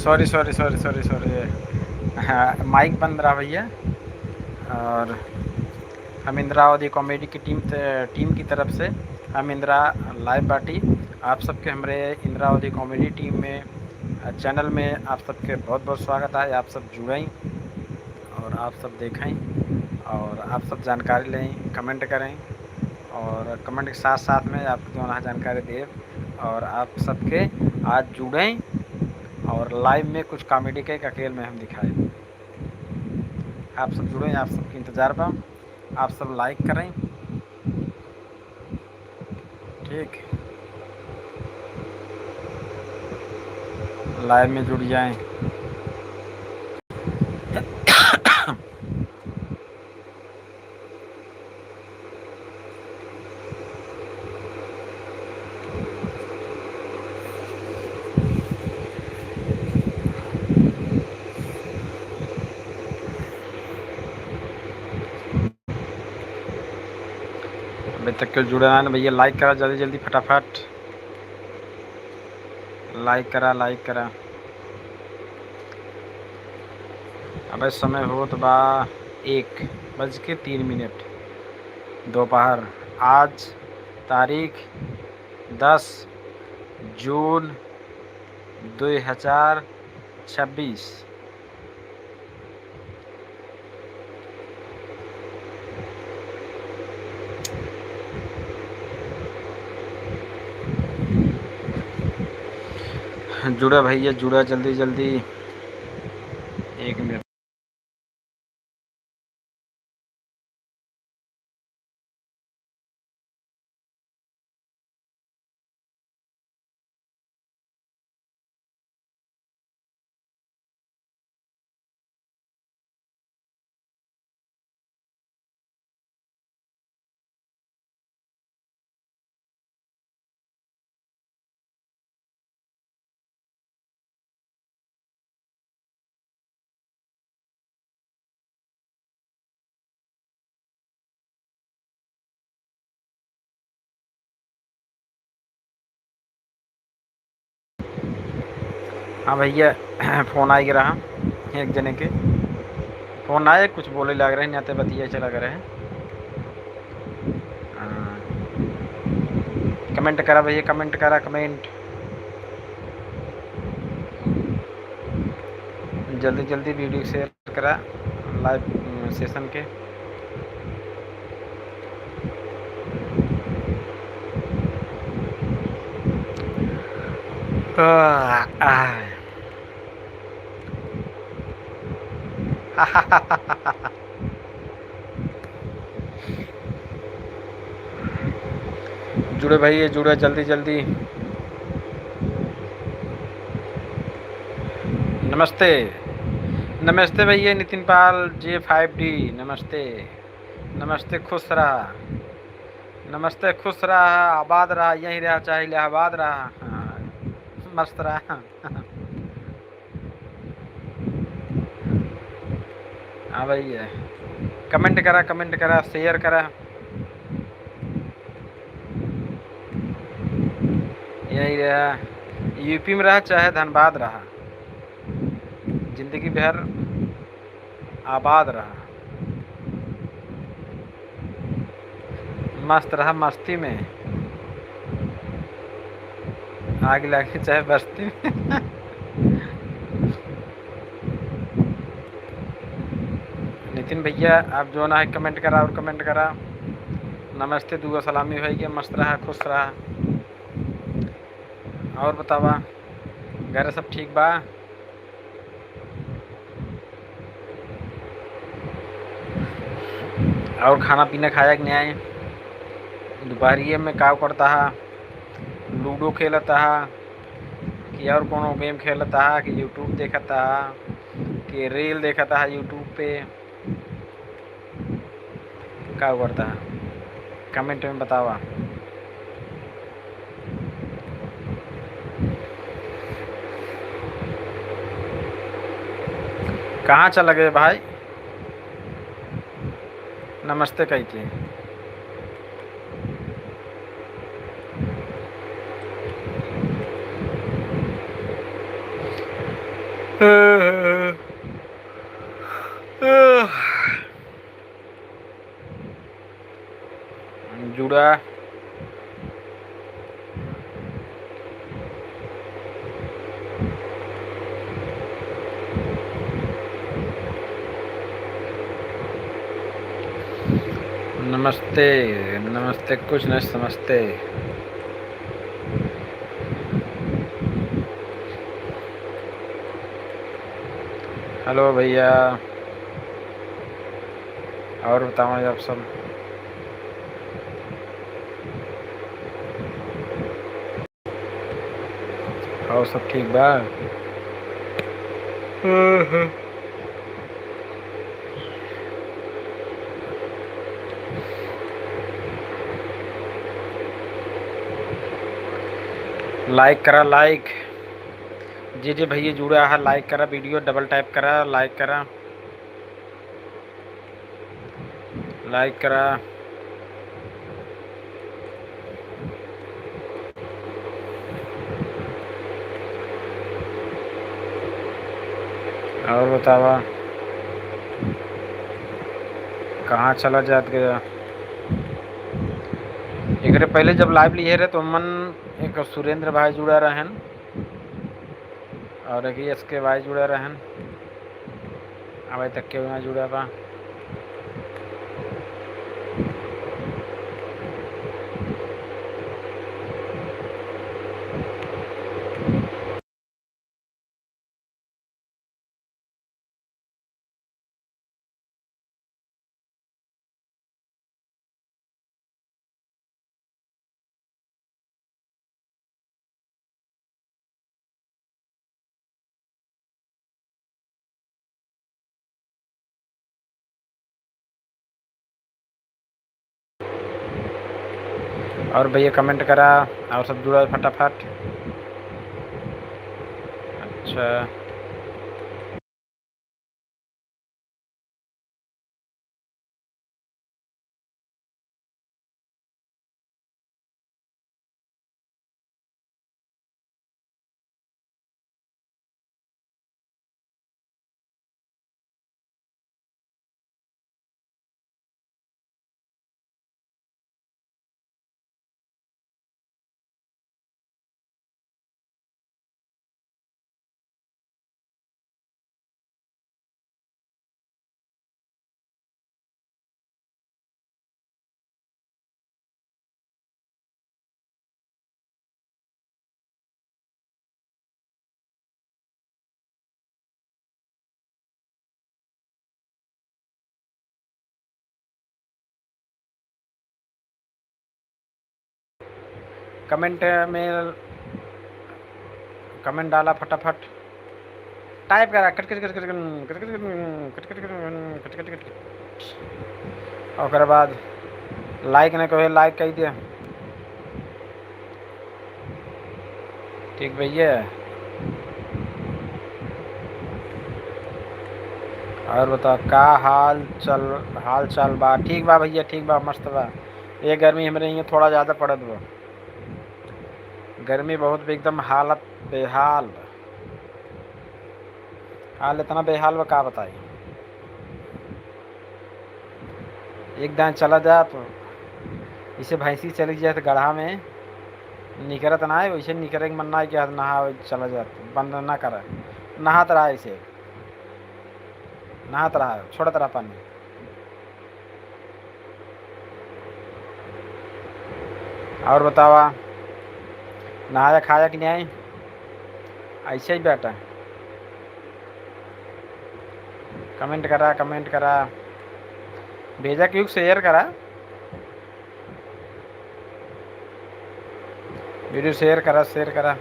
Sorry sorry sorry sorry sorry, हाँ mic बंद रहा भैया। और हम इंदिरा अवधि कॉमेडी की टीम की तरफ से हम इंदिरा लाइव पार्टी आप सबके हमारे इंदिरा अवधि कॉमेडी टीम में चैनल में आप सबके बहुत बहुत स्वागत है। आप सब जुड़ें और आप सब देखें और आप सब जानकारी लें, कमेंट करें और कमेंट के साथ साथ में आपको जो है जानकारी दें और आप सबके आज जुड़ें और लाइव में कुछ कॉमेडी के एक अकेले में हम दिखाएं। आप सब जुड़ें, आप सबकी इंतज़ार पर, आप सब लाइक करें, ठीक, लाइव में जुड़ जाएं। अभी तक के जुड़े ना भैया, लाइक करा जल्दी जल्दी फटाफट, लाइक करा। अब समय हो तो बा 1:03 दोपहर। आज तारीख 10 जून 2026। जुड़ा भैया जुड़ा, जल्दी जल्दी, 1 मिनट। हाँ भैया, फ़ोन आ रहा एक जने के फ़ोन आए, कुछ बोले लग रहे हैं, नाते बतिया चला कर रहे हैं। कमेंट करा भैया, कमेंट करा, कमेंट जल्दी जल्दी, वीडियो शेयर करा लाइव सेशन के। जुड़े भैया जुड़े, जल्दी जल्दी। नमस्ते नमस्ते भैया नितिन पाल J5D, नमस्ते नमस्ते, खुश रहा, नमस्ते, खुश रहा, आबाद रहा, यहीं रहा, चाहे इलाहाबाद रहा, हाँ, मस्त रहा। हाँ भैया, कमेंट करा, शेयर करा। यही रहा, यूपी में रहा चाहे धनबाद रहा, जिंदगी भर आबाद रहा, मस्त रहा, मस्ती में आग लगे चाहे बस्ती में। नितिन भैया आप जो ना है कमेंट करा और कमेंट करा। नमस्ते, दुआ सलामी भैया, मस्त रहा, खुश रहा। और बतावा, घर सब ठीक बा? और खाना पीना खाया कि नहीं आए? दोपहरिए में का करता है? लूडो खेलता है कि और कोनो गेम खेलता है कि यूट्यूब देखता है कि रील देखता है यूट्यूब पे? का करता है? कमेंट में बतावा। कहाँ चला गए भाई? नमस्ते कहते हैं। जुड़ा नमस्ते नमस्ते, कुछ नहीं समझते। हेलो भैया, और बताओ आप सब। और सब ठीक बा? लाइक करा, लाइक। जी जी भैया जुड़ा है, लाइक करा, वीडियो डबल टैप करा, लाइक करा, लाइक करा। और बतावा कहाँ चला जात गया। एक पहले जब लाइव लिए रहे तो मन एक सुरेंद्र भाई जुड़ा रहन और एक एस के भाई जुड़ा रहन, अभी तक के वहाँ जुड़ा बा। और भैया कमेंट करा और सब जुड़ा फटाफट। अच्छा कमेंट में कमेंट डाला फटाफट, टाइप करा cut cut cut cut cut cut cut cut cut cut cut. और बाद लाइक नहीं कहे, लाइक कही दिया। ठीक भैया। और बताओ का हाल चाल बा? ठीक बा भैया, ठीक बा, मस्त बा। ये गर्मी हमारे यहाँ थोड़ा ज़्यादा पड़त बा, गर्मी बहुत एकदम हालत बेहाल बा। हाल इतना बेहाल बा का बताई। एक दान चला जा तो इसे भैंसी चली जाए तो गढ़ा में निकरत ना है, वैसे निकरे मन ना है कि नहा चला जाता, बंद ना करा, नहात रहा इसे, नहात रहा, छोड़त रहा पानी। और बतावा नहाया खाया कि नहीं? ऐसे ही बेटा कमेंट करा, कमेंट करा, भेजा क्यों, शेयर करा, वीडियो शेयर करा, शेयर करा।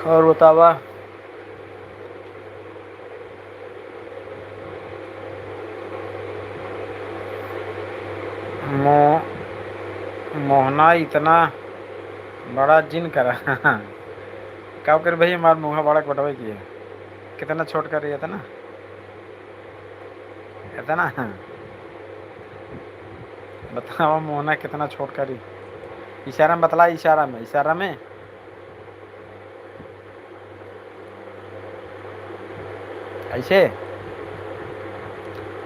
और बतावा मोहना इतना बड़ा जिन करा क्या कर भाई, हमारा मुँह बड़ा कटवे किया, कितना छोट कर रही था ना, इतना बताओ मोहना कितना छोट करी। इशारा में बतला, इशारा में, इशारा में ऐसे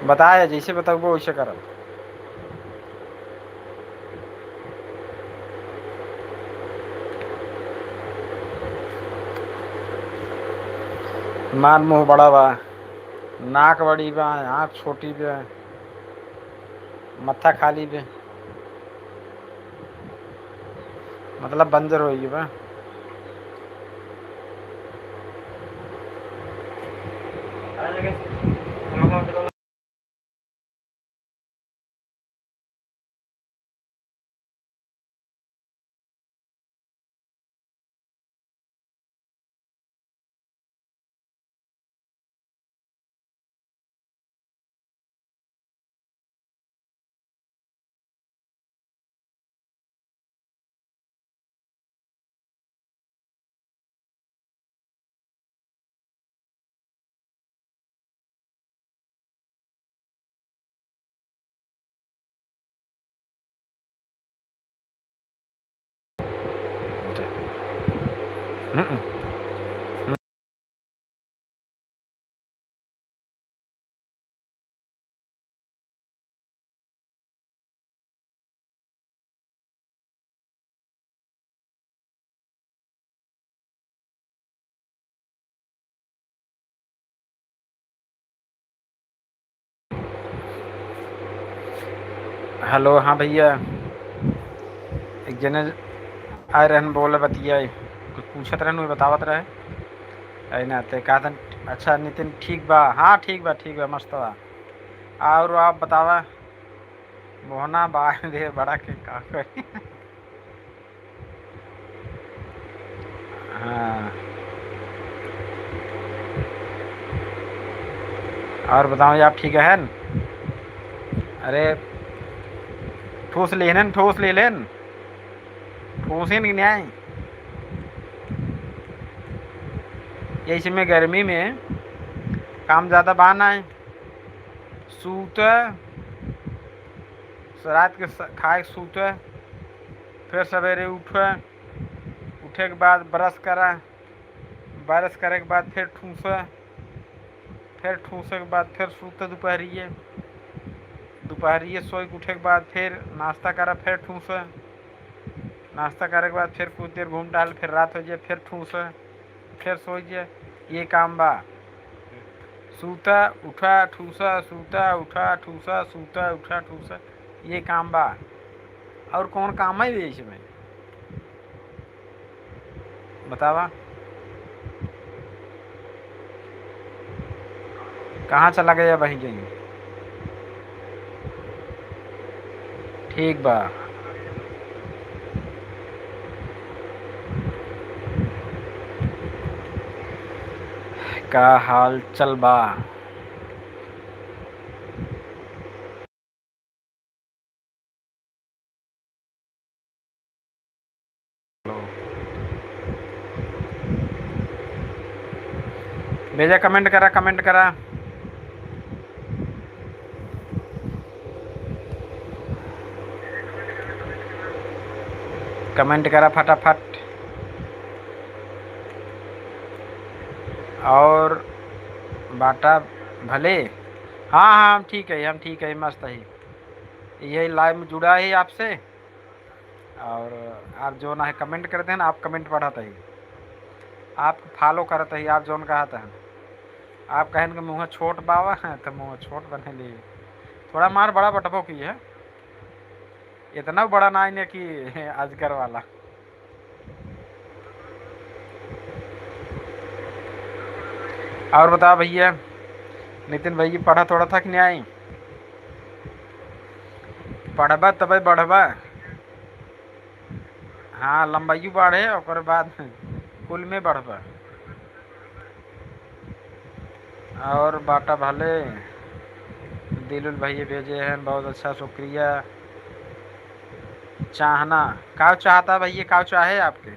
बताया जैसे बताओ वैसे करब। मार मुंह बड़ा बा, नाक बड़ी बा, आँख छोटी बा, मत्था खाली बे, मतलब बंजर होगी बा। हेलो, हाँ भैया, एक जने आए रहन बोले बतियाए, कुछ पूछत रहन, बतावत रहे अना ते कहा था। अच्छा नितिन ठीक बा, हाँ ठीक बा मस्त बा। और आप बतावा मोहना बा दे बड़ा के का करी। हाँ, और बताओ आप ठीक है न? अरे ठूस ले लेन, ठूस ले लेन, ठूस ही नहीं आए। ये इसमें गर्मी में काम ज़्यादा बहाना है। सूत रात के खाए सूत, फिर सवेरे उठे के बाद ब्रश करा, ब्रश करे के बाद फिर ठूसे के बाद फिर सूते दोपहरिए सोए के उठे के बाद फिर नाश्ता करा, फिर ठूसे, नाश्ता करे के बाद फिर कुछ देर घूम टहल, फिर रात हो जाए, फिर ठूसे, फिर सो जाए। ये काम बा। सूता उठा ठूसा, सूता उठा ठूसा, सूता उठा ठूसा, ये काम बा। और कौन काम है इसमें बतावा। कहाँ चला गया वहीं जाइए। ठीक बा। का हाल चल बा। भेजा, कमेंट करा, कमेंट करा। कमेंट करा फटाफट। और बाटा भले। हाँ हाँ हम ठीक है, हम ठीक है, मस्त है। यही लाइव में जुड़ा है आपसे। और आप जो ना है कमेंट करते हैं ना, आप कमेंट पढ़ाते ही, आप फॉलो करते ही, आप जोन कहा था। आप कहें कि मुँह छोट बावा है तो मुँह छोट बने लिए, थोड़ा मार बड़ा बटबो की है, इतना बड़ा ना इन्हें कि अजगर वाला। और बताओ भैया, नितिन भाई पढ़ा थोड़ा था कि नहीं आई? पढ़बा तब बढ़बा। हाँ लंबाई बढ़े और बाद कुल में बढ़बा। और बाटा भले दिलुल भैया भेजे हैं, बहुत अच्छा शुक्रिया। चाहना काव चाहता भैया, काव चाहे आपके,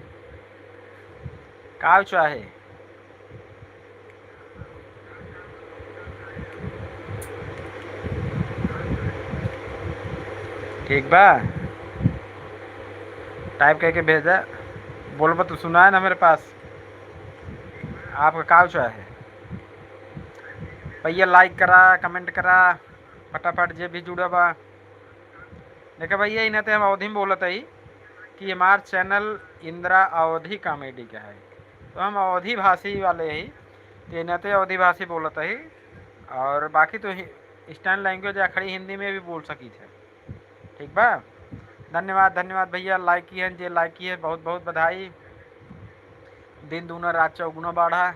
काव चाहे। ठीक बा, टाइप करके भेजा, बोलबा तो सुना है ना मेरे पास। आपका काव चाहे भैया लाइक करा, कमेंट करा फटाफट जे भी जुड़ा बा। देखा भैया इन्हें तो हम अवधि में बोलत है कि हमार चैनल इंदिरा अवधि कॉमेडी का है, तो हम अवधि भाषी वाले ही, तो इन्हें तो अवधि भाषी बोलत है। और बाकी तो स्टैंड लैंग्वेज अखड़ी हिंदी में भी बोल सकी थे। ठीक बा, धन्यवाद धन्यवाद भैया। लाइक किए जे लाइक किए बहुत बहुत बधाई। दिन दूना रात चौगुना बढ़ा,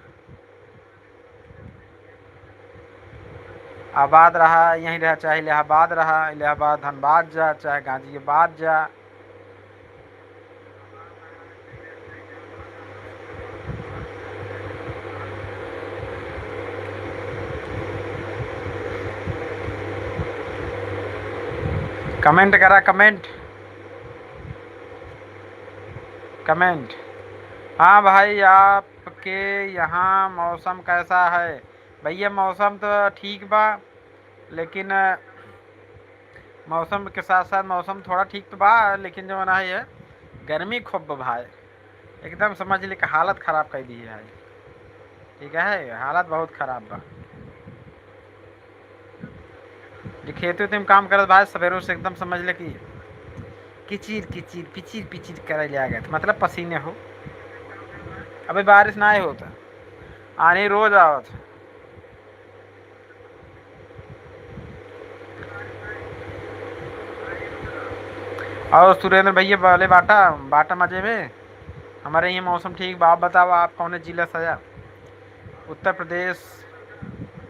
आबाद रहा, यहीं रहा, चाहे इलाहाबाद रहा, इलाहाबाद धनबाद जा, चाहे गाजियाबाद जा। कमेंट करा, कमेंट कमेंट। हाँ भाई, आपके यहाँ मौसम कैसा है? भैया मौसम तो ठीक बा, लेकिन मौसम के साथ साथ मौसम थोड़ा ठीक तो बा, लेकिन जो ना है गर्मी खूब बा भाई, एकदम समझ ली कि हालत ख़राब कर दी है। ठीक है, हालत बहुत ख़राब बा। जो खेते में काम करत भाई सवेरों से एकदम समझ ले कि किचिर किचिर पिचिर पिचिर करे जाएगा, मतलब पसीने हो। अभी बारिश ना ही होता, आनी रोज आवत। और सुरेंद्र भैया बोले बाटा बाटा मजे में। हमारे ये मौसम ठीक बा। आप बताओ आप कौन जिला से आया? उत्तर प्रदेश,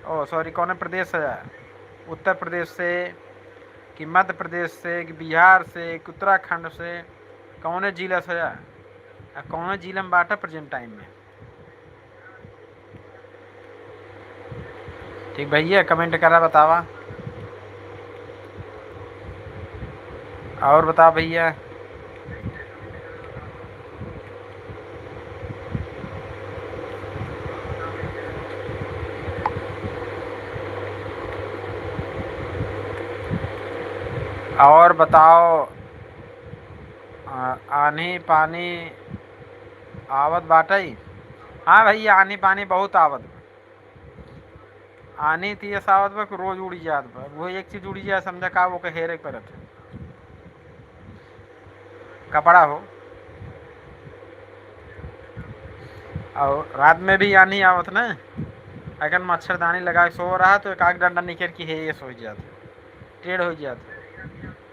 ओ सॉरी कौन प्रदेश से आया? उत्तर प्रदेश से कि मध्य प्रदेश से कि बिहार से कि उत्तराखंड से? कौन जिला से आया? कौन जिला में बाटा प्रेजेंट टाइम में? ठीक भैया, कमेंट करा बतावा। और बताओ भैया। और बताओ, आनी पानी आवत बाटई? हाँ भैया, आनी पानी बहुत आवत बा। आनी थी ऐसा आवत बा कि रोज उड़ी जात बा। वो एक चीज उड़ी जाए समझा का वो के हेरे परत है। कपड़ा हो। और रात में भी आनी आवत ना, अगर मच्छरदानी लगा के सो रहा तो एक आग डंडा निकल की है ये सो जाता, टेढ़ हो जाता,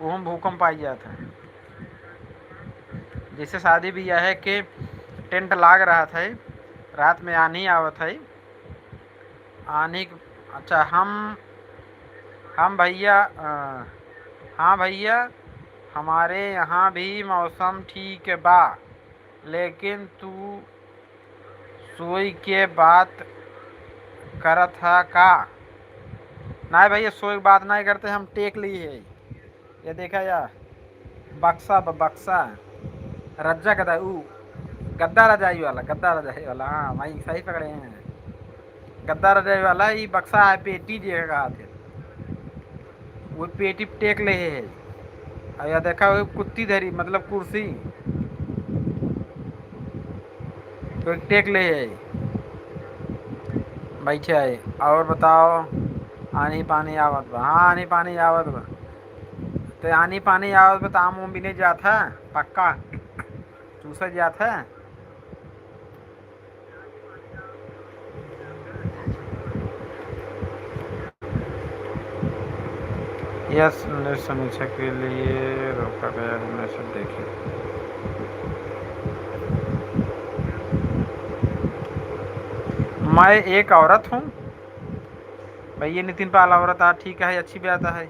वो भूकंप आ जाता है। जैसे शादी भी यह है कि टेंट लाग रहा था, रात में आनी आवत है। आनी, अच्छा हम भैया, हाँ भैया, हमारे यहाँ भी मौसम ठीक बा, लेकिन तू सोई के बात करत है का? नहीं भैया, सोई के बात नहीं करते, हम टेक ली है। ये देखा या बक्सा बक्सा रज्जा गदा गद्दा रजाई वाला, गद्दा रजाई वाला। हाँ भाई सही पकड़े हैं, गद्दा रजाई वाला ये बक्सा है। पेटी देगा थे, वो पेटी टेक ले है। और यह देखा वो कुत्ती धरी मतलब कुर्सी तो टेक ले है, बैठे है। और बताओ, आनी पानी आवत बा? हाँ आनी पानी आवत बा। तो आनी पानी आवत बा तो आम उम भी नहीं जात है, पक्का चूसा जात है। यस, समीक्षा के लिए रोका गया, हमने सब देखे। मैं एक औरत हूँ भैया। नितिन पाल औरत आ, ठीक है, अच्छी बात है।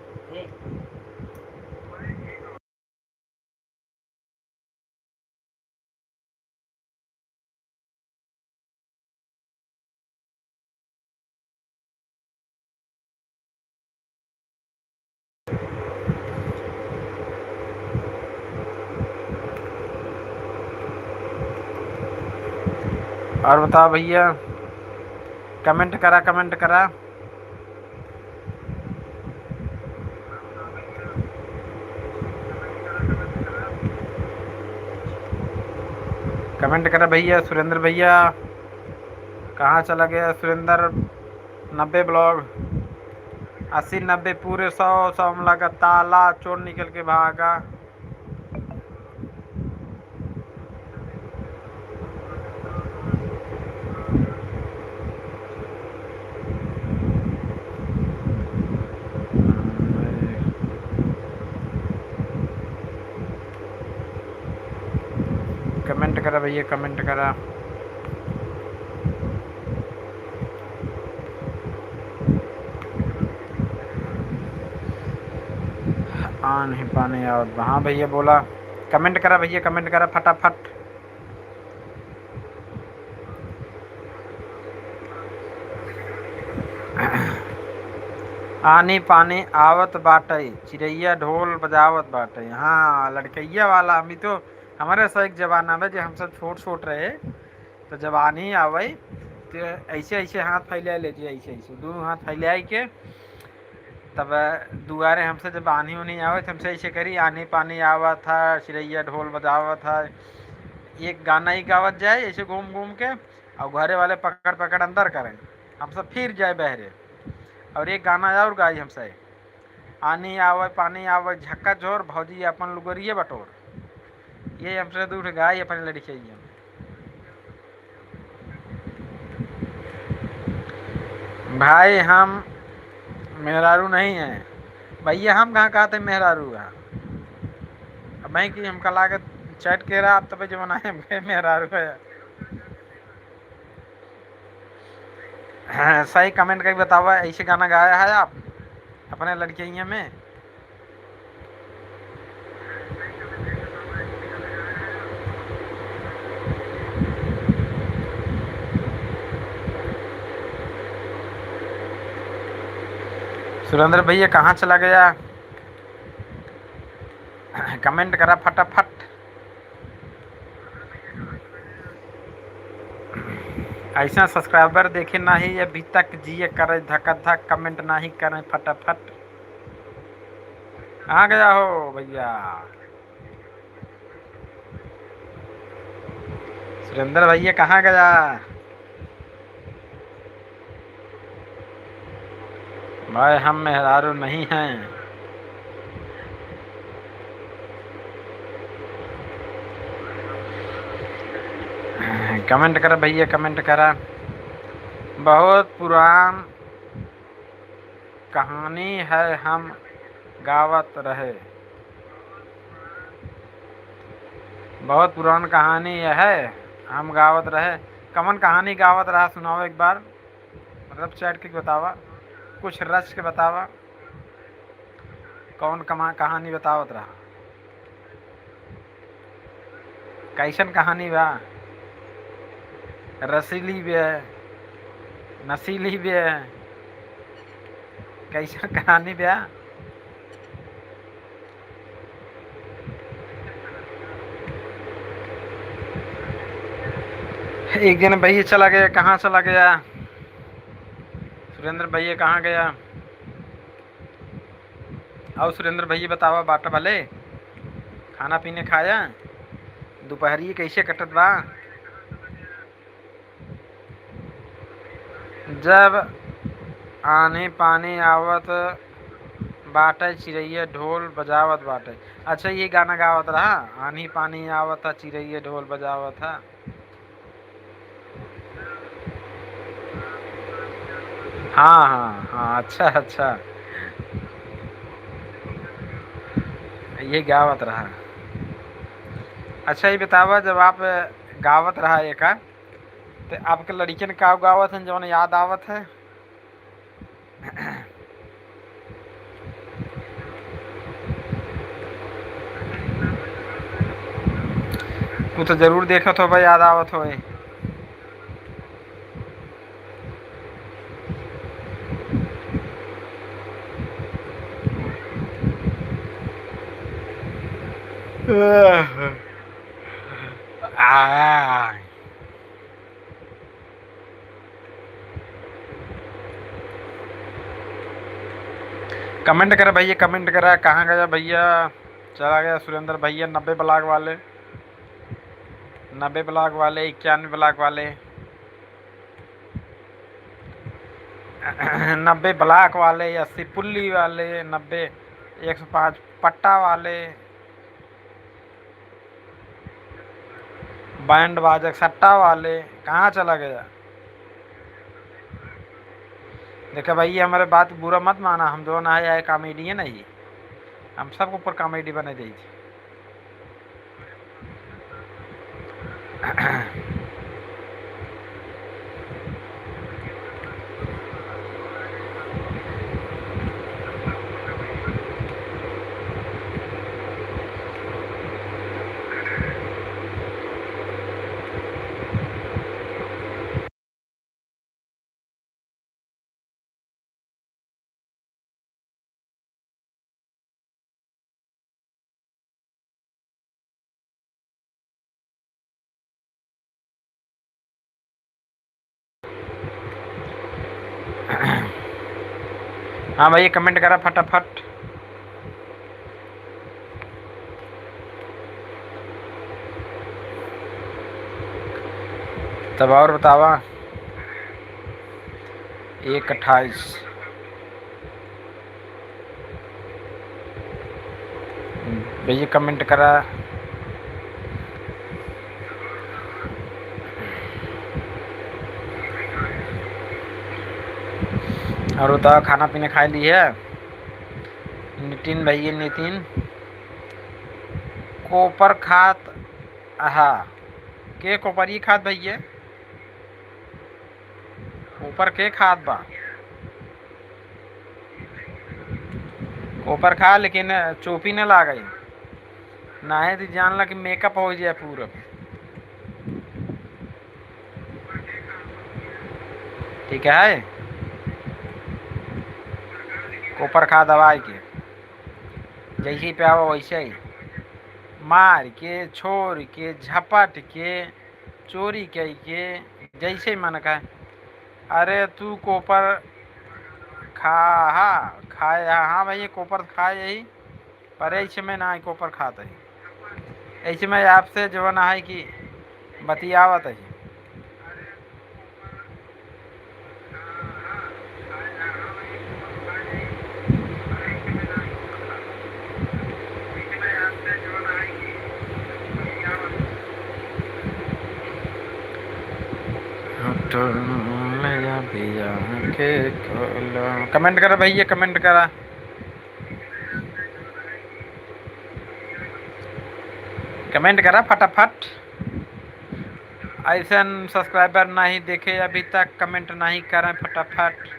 और बताओ भैया, कमेंट करा, कमेंट करा। कमेंट करा भैया। सुरेंद्र भैया कहाँ चला गया सुरेंद्र? 90 ब्लॉक, 80 90 पूरे 100, 100 में लगा ताला, चोर निकल के भागा। कमेंट करा भैया, कमेंट करा। नहीं पानी और हाँ भैया बोला, कमेंट करा भैया, कमेंट करा फटाफट। आनी पानी आवत बाटे, चिड़ैया ढोल बजावत बाटे। हाँ लड़कैया वाला, अभी तो हमारे सा एक जमाना में जब हम सब छोट छोट रहे तो जब आनी आवे तो ऐसे ऐसे हाथ फैला लेती, ऐसे ऐसे दो हाथ फैला के तब दुआरे हमसे जब आनी उनी आवे तो हमसे ऐसे करी, आनी पानी आवत था, चिड़ैया ढोल बजावत था। एक गाना ही गावत जाए ऐसे घूम घूम के, और घरे वाले पकड़ पकड़ अंदर करें, हम सब फिर जाए बहरे, और एक गाना और गाई हमसे, आनी आवे पानी आवे झक्का जोर, भौजी अपन लुगरिए बटोर। ये हमसे दूर गाय अपन लड़की। भाई हम मेहरारू नहीं है भैया, हम कहाँ कहते मेहरारू है। अब मैं कि हम कल आके चैट के रहा, अब तब जमाना है मेहरारू है। हाँ, सही कमेंट करके बताओ, ऐसे गाना गाया है आप अपने लड़कियों में? सुरेंद्र भैया कहाँ चला गया? कमेंट करा फटाफट। ऐसा सब्सक्राइबर देखे नहीं अभी तक जिए करे धक धक, कमेंट नहीं करें फटाफट। कहाँ गया हो भैया? सुरेंद्र भैया कहाँ गया? भाई हम मेहरारू नहीं हैं। कमेंट करा भैया, कमेंट करा। बहुत पुरान कहानी है हम गावत रहे, बहुत पुरान कहानी है हम गावत रहे। कमन कहानी गावत रहा, सुनाओ एक बार, मतलब चैट के बतावा, कुछ रच के बतावा, कौन कहानी बतावत रहा, कैसन कहानी बा? रसीली भी है, नसीली भी है, कैसन कहानी बा? एक दिन भैया चला गया, कहाँ चला गया? सुरेंद्र भैया कहाँ गया? आओ सुरेंद्र भैया बतावा, बाटा वाले खाना पीने खाया? दोपहरी कैसे कटत बा? जब आनी पानी आवत बाटे, चिड़ैया ढोल बजावत बाटे। अच्छा ये गाना गावत रहा, आनी पानी आवत था, चिड़ैया ढोल बजावत था। हाँ हाँ हाँ, अच्छा अच्छा, ये गावत रहा। अच्छा ये बतावा, जब आप गावत रहा एक तो आपके लड़कियन का गावत है जो याद आवत है? तू तो जरूर देखत हो भाई, याद आवत हो। कमेंट करा भैया, कमेंट करा, कहाँ गया भैया? चला गया सुरेंद्र भैया 90 ब्लॉक वाले, 90 ब्लॉक वाले, 91 ब्लॉक वाले। 90 ब्लॉक वाले, 80 पुल्ली वाले, 90 105 पट्टा वाले, बैंड बाजक सट्टा वाले, कहाँ चला गया? देखो भाई हमारे बात बुरा मत माना, हम दोनों आए कॉमेडियन नहीं, हम सबके ऊपर कॉमेडी बने दी थी। हाँ भाई कमेंट करा फटाफट। तब और बतावा। 1:28 भैया कमेंट करा। और बताओ खाना पीना खा ली है? नितिन भैया नितिन कोपर खात आहा के कोपरी खात भैया, कोपर के खात बा? कोपर खा लेकिन चोपी न ला गई ना है तो जान ला कि मेकअप हो जाए पूरा। ठीक है कोपर खा दवाई के, जैसे ही पे आओ वैसे ही मार के छोड़ के झपट के चोरी कह के जैसे मन का। अरे तू कोपर खा खाए हाँ भैया कोपर खाए यही, पर ऐसे में ना कोपर खाता है, ऐसे में आपसे जो ना है कि बतियावत है। कमेंट करा भैया कमेंट करा। कमेंट करा फटाफट। ऐसा सब्सक्राइबर नहीं देखे अभी तक, कमेंट नहीं करें फटाफट।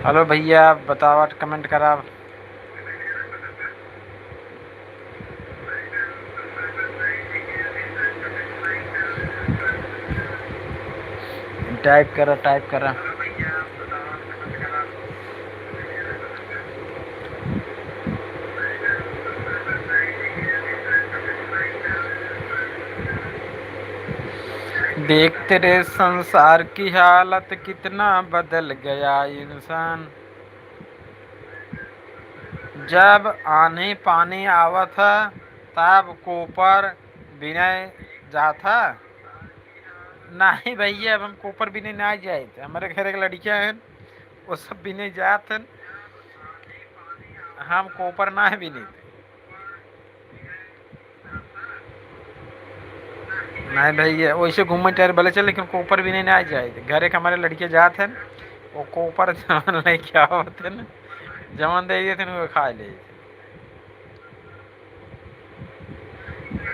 हेलो भैया बताओ कमेंट करा। टाइप करा टाइप करा। देख तेरे संसार की हालत कितना बदल गया इंसान, जब आने पानी आवा था तब कोपर विनय जा था। नहीं भैया अब हम कोपर विनय ना जाए थे, हमारे घर एक लड़कियां हैं वो सब विनय जात हैं, हम कोपर ना है विनय थे। नहीं भैया वैसे घूमने टहर भले चल लेकिन कोपर विनय ना जाए थे, घर एक हमारे लड़कियां जात हैं वो कोपर जमन लेके आवत हैं, जमन दे दिए थे वो खा ले।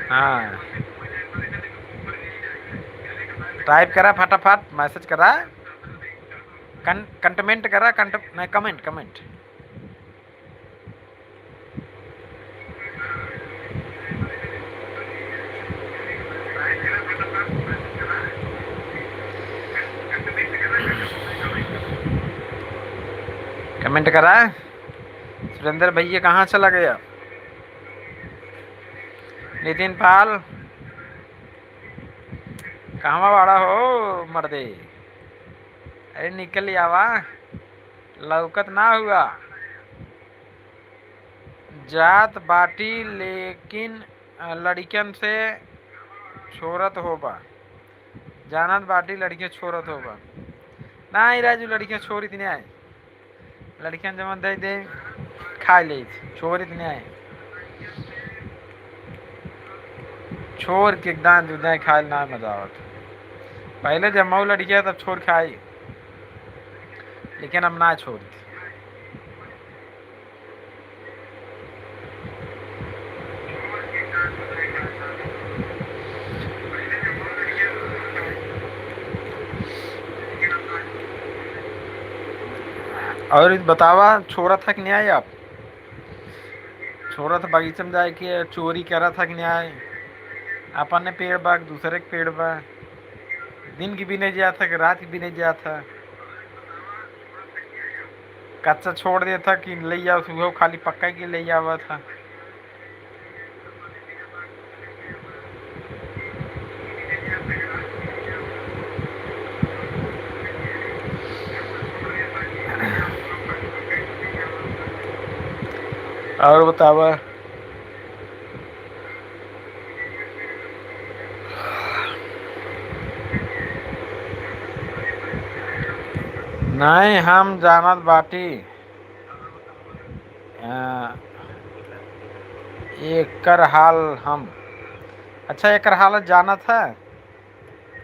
हाँ टाइप करा फटाफट, मैसेज करा, कंटमेंट करा, नहीं कमेंट कमेंट। कमेंट करा। सुरेंद्र भैया कहाँ चला गया? नितिन पाल कहाँ वाड़ा हो मर्दे, अरे निकल आवा। लौकत ना हुआ। जात बाटी लेकिन लड़कियन से छोरत होबा। जानत बाटी लड़कियां छोरत होबा। ना ही राजू लड़कियां छोरी नहीं आए। लड़कियां जमा दे दे खा ले छोरी नहीं आए। छोर के दान जुदा खाए ना मजा आवत। पहले जब मऊ लड़किया तब छोर खाई, लेकिन अब ना छोड़। और बतावा छोरा था कि नहीं आए आप? छोरा था बगीचे में जाए कि चोरी करा था कि नहीं आए? अपन ने पेड़ बा दूसरे के पेड़ बा, दिन की भी नहीं जा था कि रात की भी नहीं जा था। कच्चा छोड़ दिया था कि ले जाओ सुबह खाली पक्का की ले जावा था। और बतावा नहीं हम जानत बाटी एकर हाल हम अच्छा एकर हालत जाना था।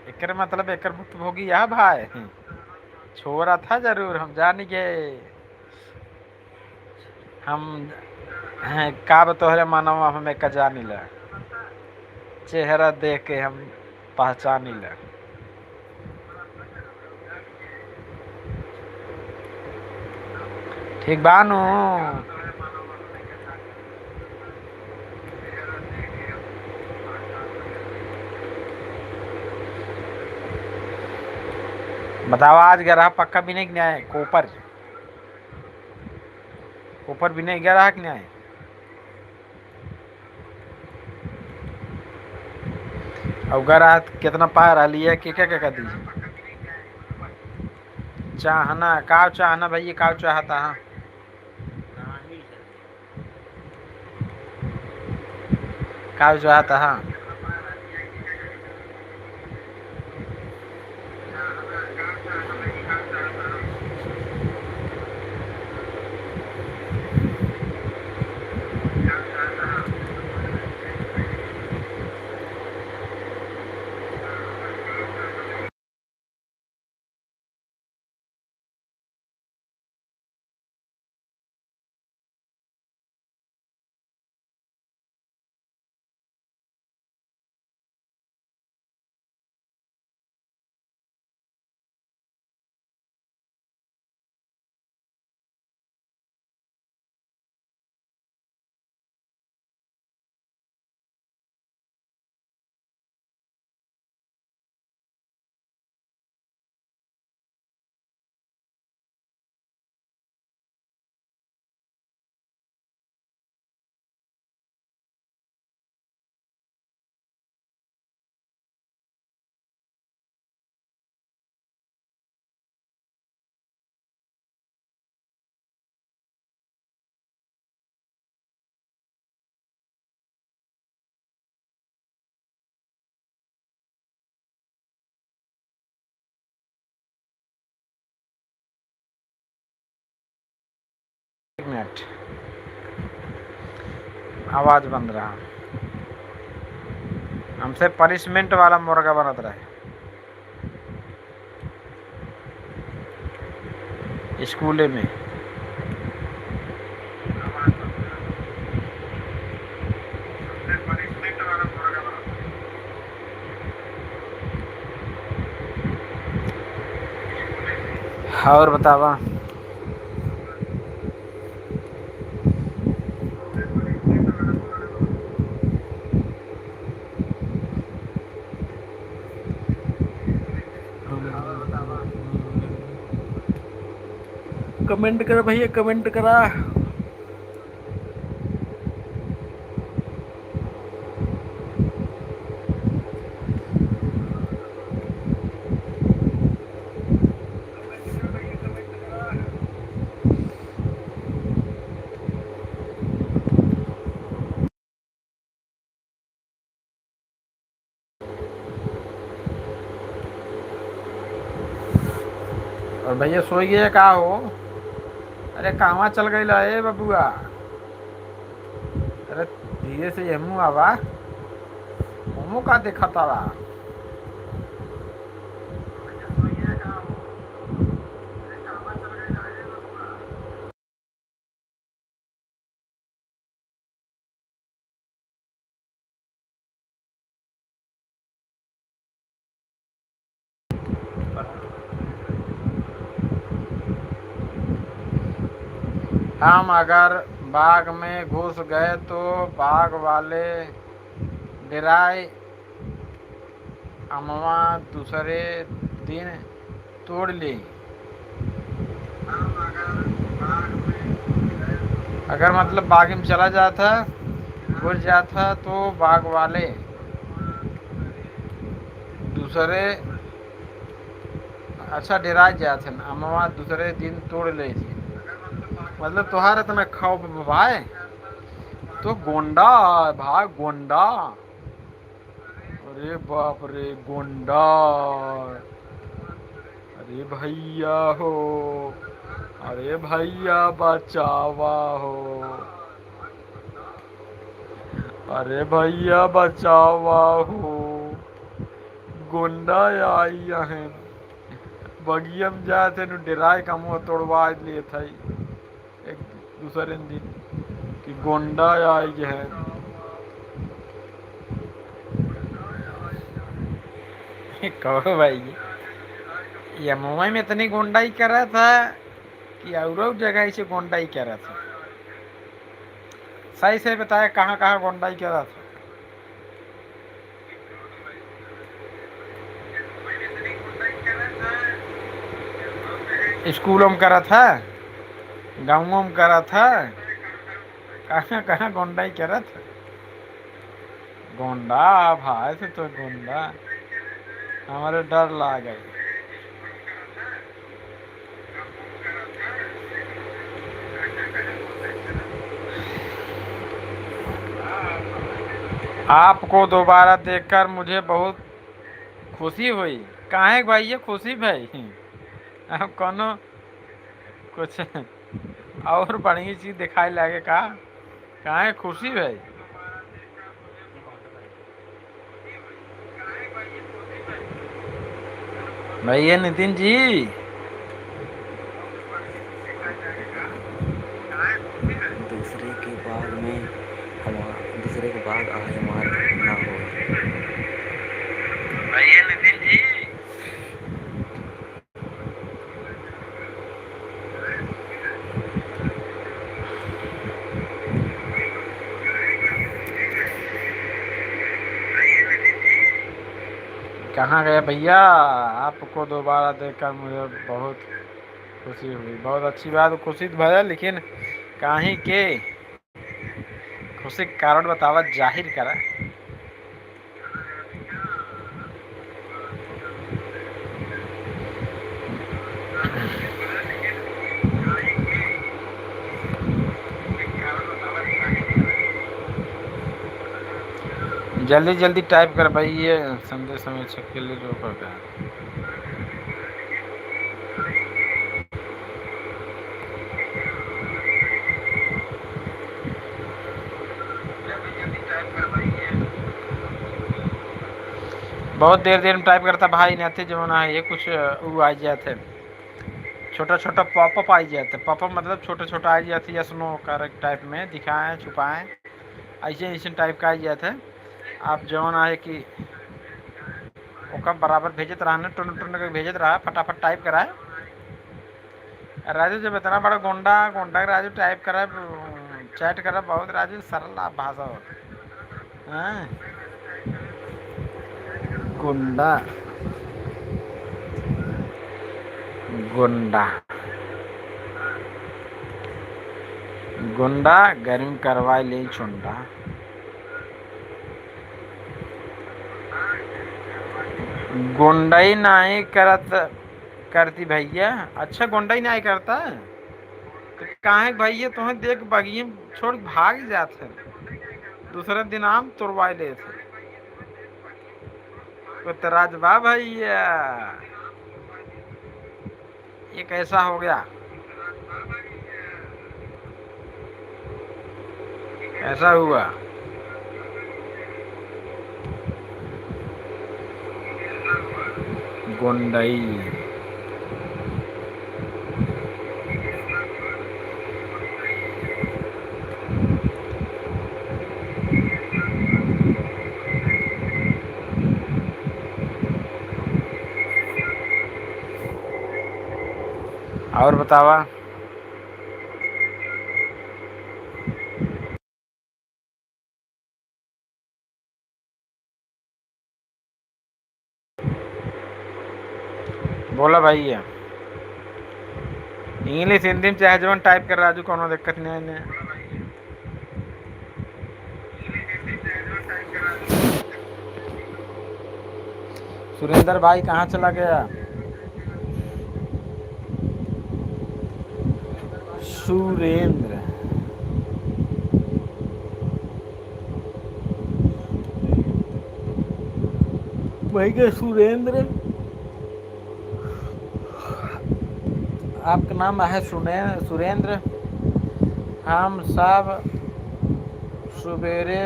एकर मतलब एकर भुक्तभोगी यह भाई छोरा था जरूर हम जान गए। हम का बतोहरे मानव हमें का जानी ला, चेहरा देख के हम पहचानी ला। ठीक बानू बताओ आज गया पक्का भी नहीं आए कोपर कोपर भी नहीं गया कि नहीं आए। और गरा कितना पा रहा लिया कि क्या क्या कर दीजिए चाहना का चाहना भैया का चाहता हाँ का चाहता हाँ एक मिनट आवाज बंद रहा। हमसे पनिशमेंट वाला मुर्गा बनत रहे स्कूले में। और बतावा कमेंट करा भैया कमेंट करा। और भैया सोई गए का हो? अरे कहवा चल गई ला ए बबुआ? अरे धीरे से यमू आवा, हमू का देखा तारा। हम अगर बाग में घुस गए तो बाग वाले डेराए अमवा दूसरे दिन तोड़ ले। अगर मतलब बाग में चला जाता, घुस जाता तो बाग वाले दूसरे, अच्छा डेरा जाते अमवा दूसरे दिन तोड़ ले थी। मतलब तुहार इतना खौफ भाई तो गोंडा भाई गोंडा। अरे बाप रे गोंडा। अरे भैया हो, अरे भैया बचावा हो, अरे भैया बचावा हो, गोंडा आई है। बगियम जाते नु डेराय का मुंह तोड़वा लिए थे एक दूसरे दिन कि गोंडा आई है। कहो भाई ये मुंबई में इतनी गोंडाई कर रहा था कि और जगह से गोंडाई कर रहा था? सही से बताया कहाँ कहाँ गोंडाई कर रहा था? स्कूलों में करा था, गाँवों में करा था, कहाँ कहाँ गोंडाई करा था? गोंडा भाई से तो गोंडा हमारे डर ला गई। आपको दोबारा देखकर मुझे बहुत खुशी हुई। काहे भाई ये खुशी भाई? अब कोनो कुछ और बढ़िया चीज दिखाई लगे का? काहे खुशी भाई? भैया नितिन जी, दूसरे के बाग में दूसरे के बाग आए हमार ना हो। भैया नितिन जी, कहाँ गए भैया? आपको दोबारा देखकर मुझे बहुत खुशी हुई। बहुत अच्छी बात, खुशी तो भैया, लेकिन काहे के खुशी के कारण बतावा, जाहिर करा। जल्दी जल्दी टाइप कर भाई, ये संदेश समीक्षक के लिए जो कर रहा है। बहुत देर देर में टाइप करता भाई, नहीं जमाना है ये कुछ वो आ जाते छोटा छोटा पॉपअप आ जाते। पॉपअप मतलब छोटा छोटा आ जाती है, स्नो कर टाइप में दिखाएं छुपाएं, ऐसे ऐसे टाइप का आ जाते है। आप जौन है कि ओका बराबर भेजत रहा, टुन टुन के भेजत रहा, फटाफट टाइप कराए। राजू जब इतना बड़ा गोंडा गोंडा राजू टाइप करा, चैट करा, बहुत राजू सरल भाषा हो। हाँ? गुंडा गुंडा गुंडा गर्मी करवा ले चुंडा। गुंडाई नहीं करत करती भैया। अच्छा गुंडाई नहीं करता तो काहे भैया तुम्हें देख बगिए छोड़ भाग जाते, दूसरे दिन आम तोड़वा ले थे। तो राजबा भैया ये कैसा हो गया? ऐसा हुआ? गुंडई। और बतावा। बोला भाई है इंग्लिश हिंदी में चाहे जो टाइप कर राजू, कोनो दिक्कत नहीं है इन्हें। सुरेंद्र भाई कहाँ चला गया? सुरेंद्र भाई का सुरेंद्र, आपका नाम है सुरेंद्र। हम सब सवेरे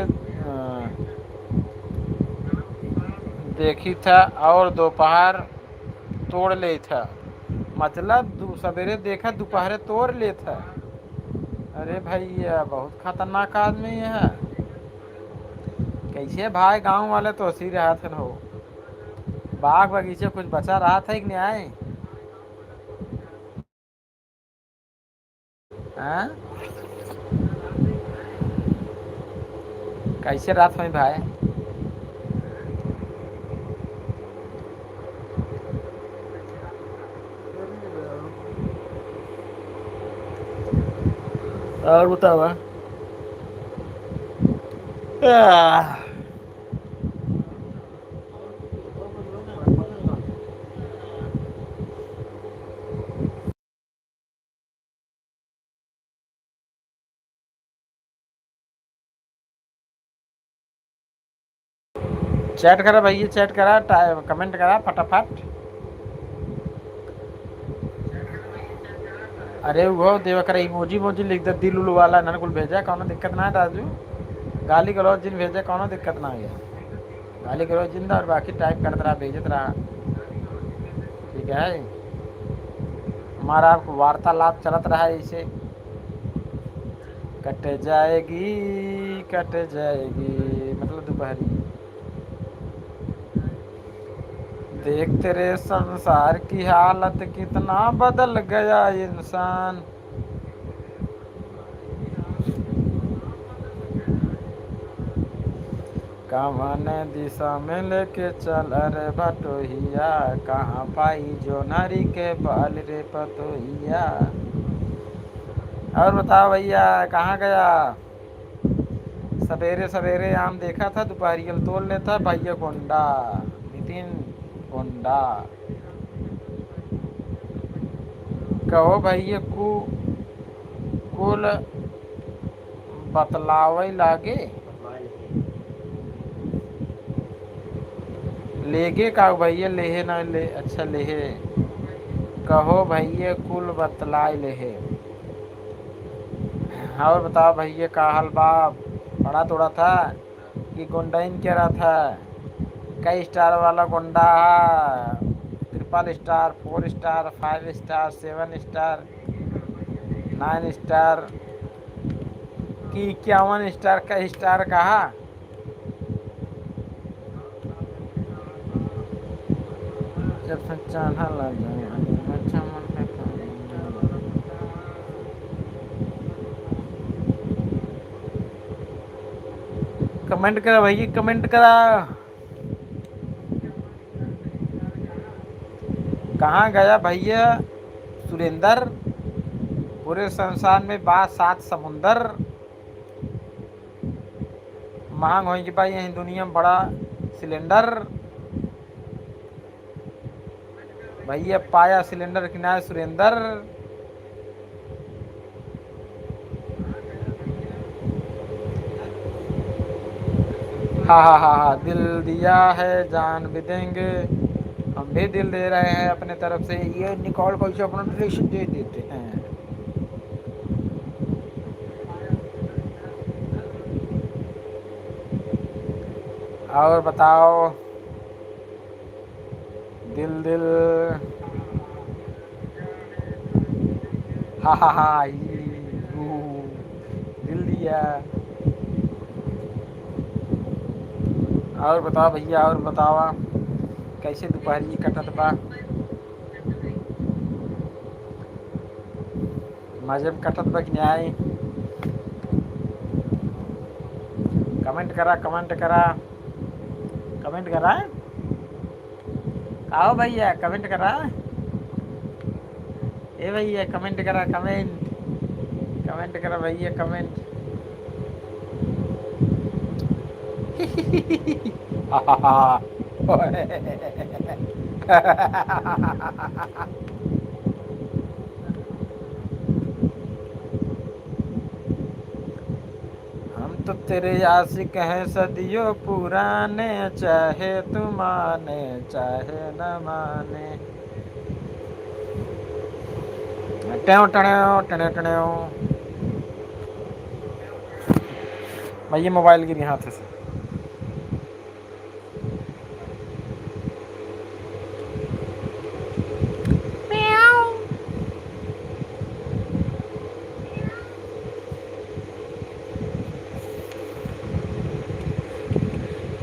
देखी था और दोपहर तोड़ ले था। मतलब सवेरे देखा दोपहर तोड़ ले था। अरे भैया बहुत खतरनाक आदमी है। कैसे भाई गांव वाले तो हंसी रहा थे हो। बाग बगीचे कुछ बचा रहा था कि नहीं आए? हाँ? कैसे रात में भाई? और बतावा। चैट करा भैया, चैट करा, कमेंट करा फटाफट। अरे वो देवा कर इमोजी मोजी लिख दे, दिल उल वाला ना कुल भेजा, कोनो दिक्कत ना है राजू। गाली गलौज जिन भेजा कोनो दिक्कत ना है। गाली गलौज जिंदा और बाकी टाइप करता रहा, भेजत रहा। ठीक है, हमारा वार्तालाप चलत रहा ऐसे। कट जाएगी मतलब दोपहरी। देख तेरे संसार की हालत कितना बदल गया इंसान। कवन दिशा में लेके चल रे बटोहिया, कहाँ पाई जो नारी के बाल रे पतोहिया। और बताओ भैया कहाँ गया? सवेरे सवेरे आम देखा था, दोपहरियल तोड़ लेता भैया गोंडा। नितिन गोंडा कहो भैया कुल बतलावे लागे। लेगे का भैया, लेहे ना ले, अच्छा लेहे। कहो भैया कुल बतलाए लेहे। और बताओ भैया का हाल बाप? पड़ा तोड़ा था कि गोंडाइन कह रहा था? कई स्टार वाला गोंडा है? 3 star, 4 star, 5 star, 7 star, 9 star कि 51 स्टार का स्टार कहा? जब चाहा कमेंट करा भैया, कमेंट करा। कहाँ गया भैया सुरेंद्र? पूरे संसार में बात 7 समुंदर। मांग होगी भाई यही दुनिया में बड़ा सिलेंडर। भैया पाया सिलेंडर किनारे सुरेंद्र। हा हा हा हा, दिल दिया है जान भी देंगे। हम भी दिल दे रहे हैं अपने तरफ से, ये निकॉल को अपना रिलेशन दे देते हैं। और बताओ, दिल दिल, हा हा हा, दिल दिया। और बताओ भैया, और बताओ कैसे दोपहरी कटत बा? मजे में कटत बा कि नहीं? कमेंट करा, कमेंट करा, कमेंट करा। आओ भैया कमेंट करा, ए भैया कमेंट करा, कमेंट कमेंट करा भैया, कमेंट। हम तो तेरे आशिक हैं सदियों पुराने, चाहे तू माने चाहे न माने। टेव टणेव टणेव टणेव। भैया मोबाइल गिरी हाथ से।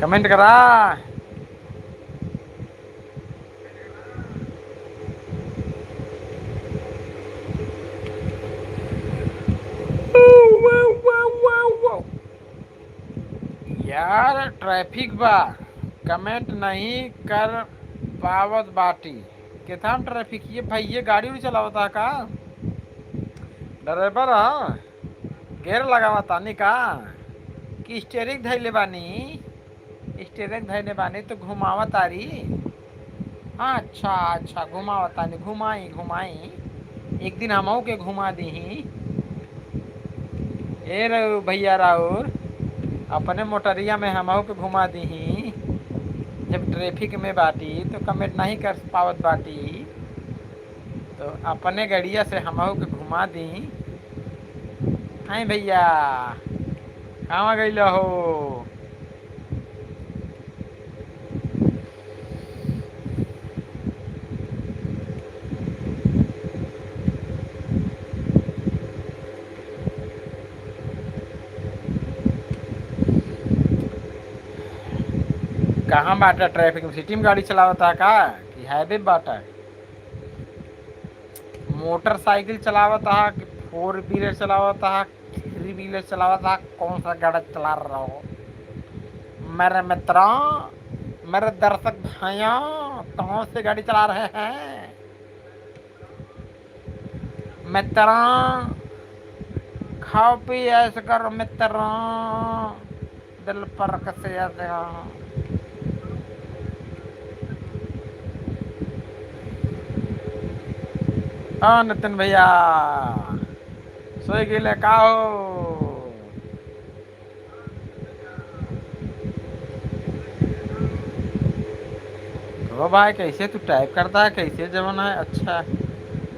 कमेंट करा। यार ट्रैफिक बा, कमेंट नहीं कर पावत बाटी। कितना ट्रैफिक ये भाई, ये गाड़ी भी चलावता का? ड्राइवर हाँ, गेर लगावता नहीं का? कि स्टेरिंग धैले बानी? स्टेरिंग धैले बानी तो घुमावा तारी? हाँ अच्छा अच्छा, घुमावा तानी, घुमाई घुमाई, एक दिन हमहू के घुमा दी। ए रहो भैया राउर, अपने मोटरिया में हमहू के घुमा दी। जब ट्रैफिक में बाटी तो कमेंट नहीं कर पावत बाटी, तो अपने गड़िया से हमहू के घुमा दी। हाँ भैया, कहाँ गई हो? कहाँ बाटा ट्रैफिक में? सिटी में गाड़ी चलावता का कि हाईवे बाटा? मोटरसाइकिल चलावता कि फोर व्हीलर चलावता, थ्री व्हीलर चलावता? कौन सा गाड़ी चला रहा हो मेरे मित्रों, मेरे दर्शक भाइयों? कौन से गाड़ी चला रहे हैं मित्रों? खाओ पी ऐसे करो मित्रों, दिल पर कसे ऐसे। हाँ नितिन भैया, सोई गिले का हो? ओ भाई कैसे तू टाइप करता है, कैसे जवन है? अच्छा,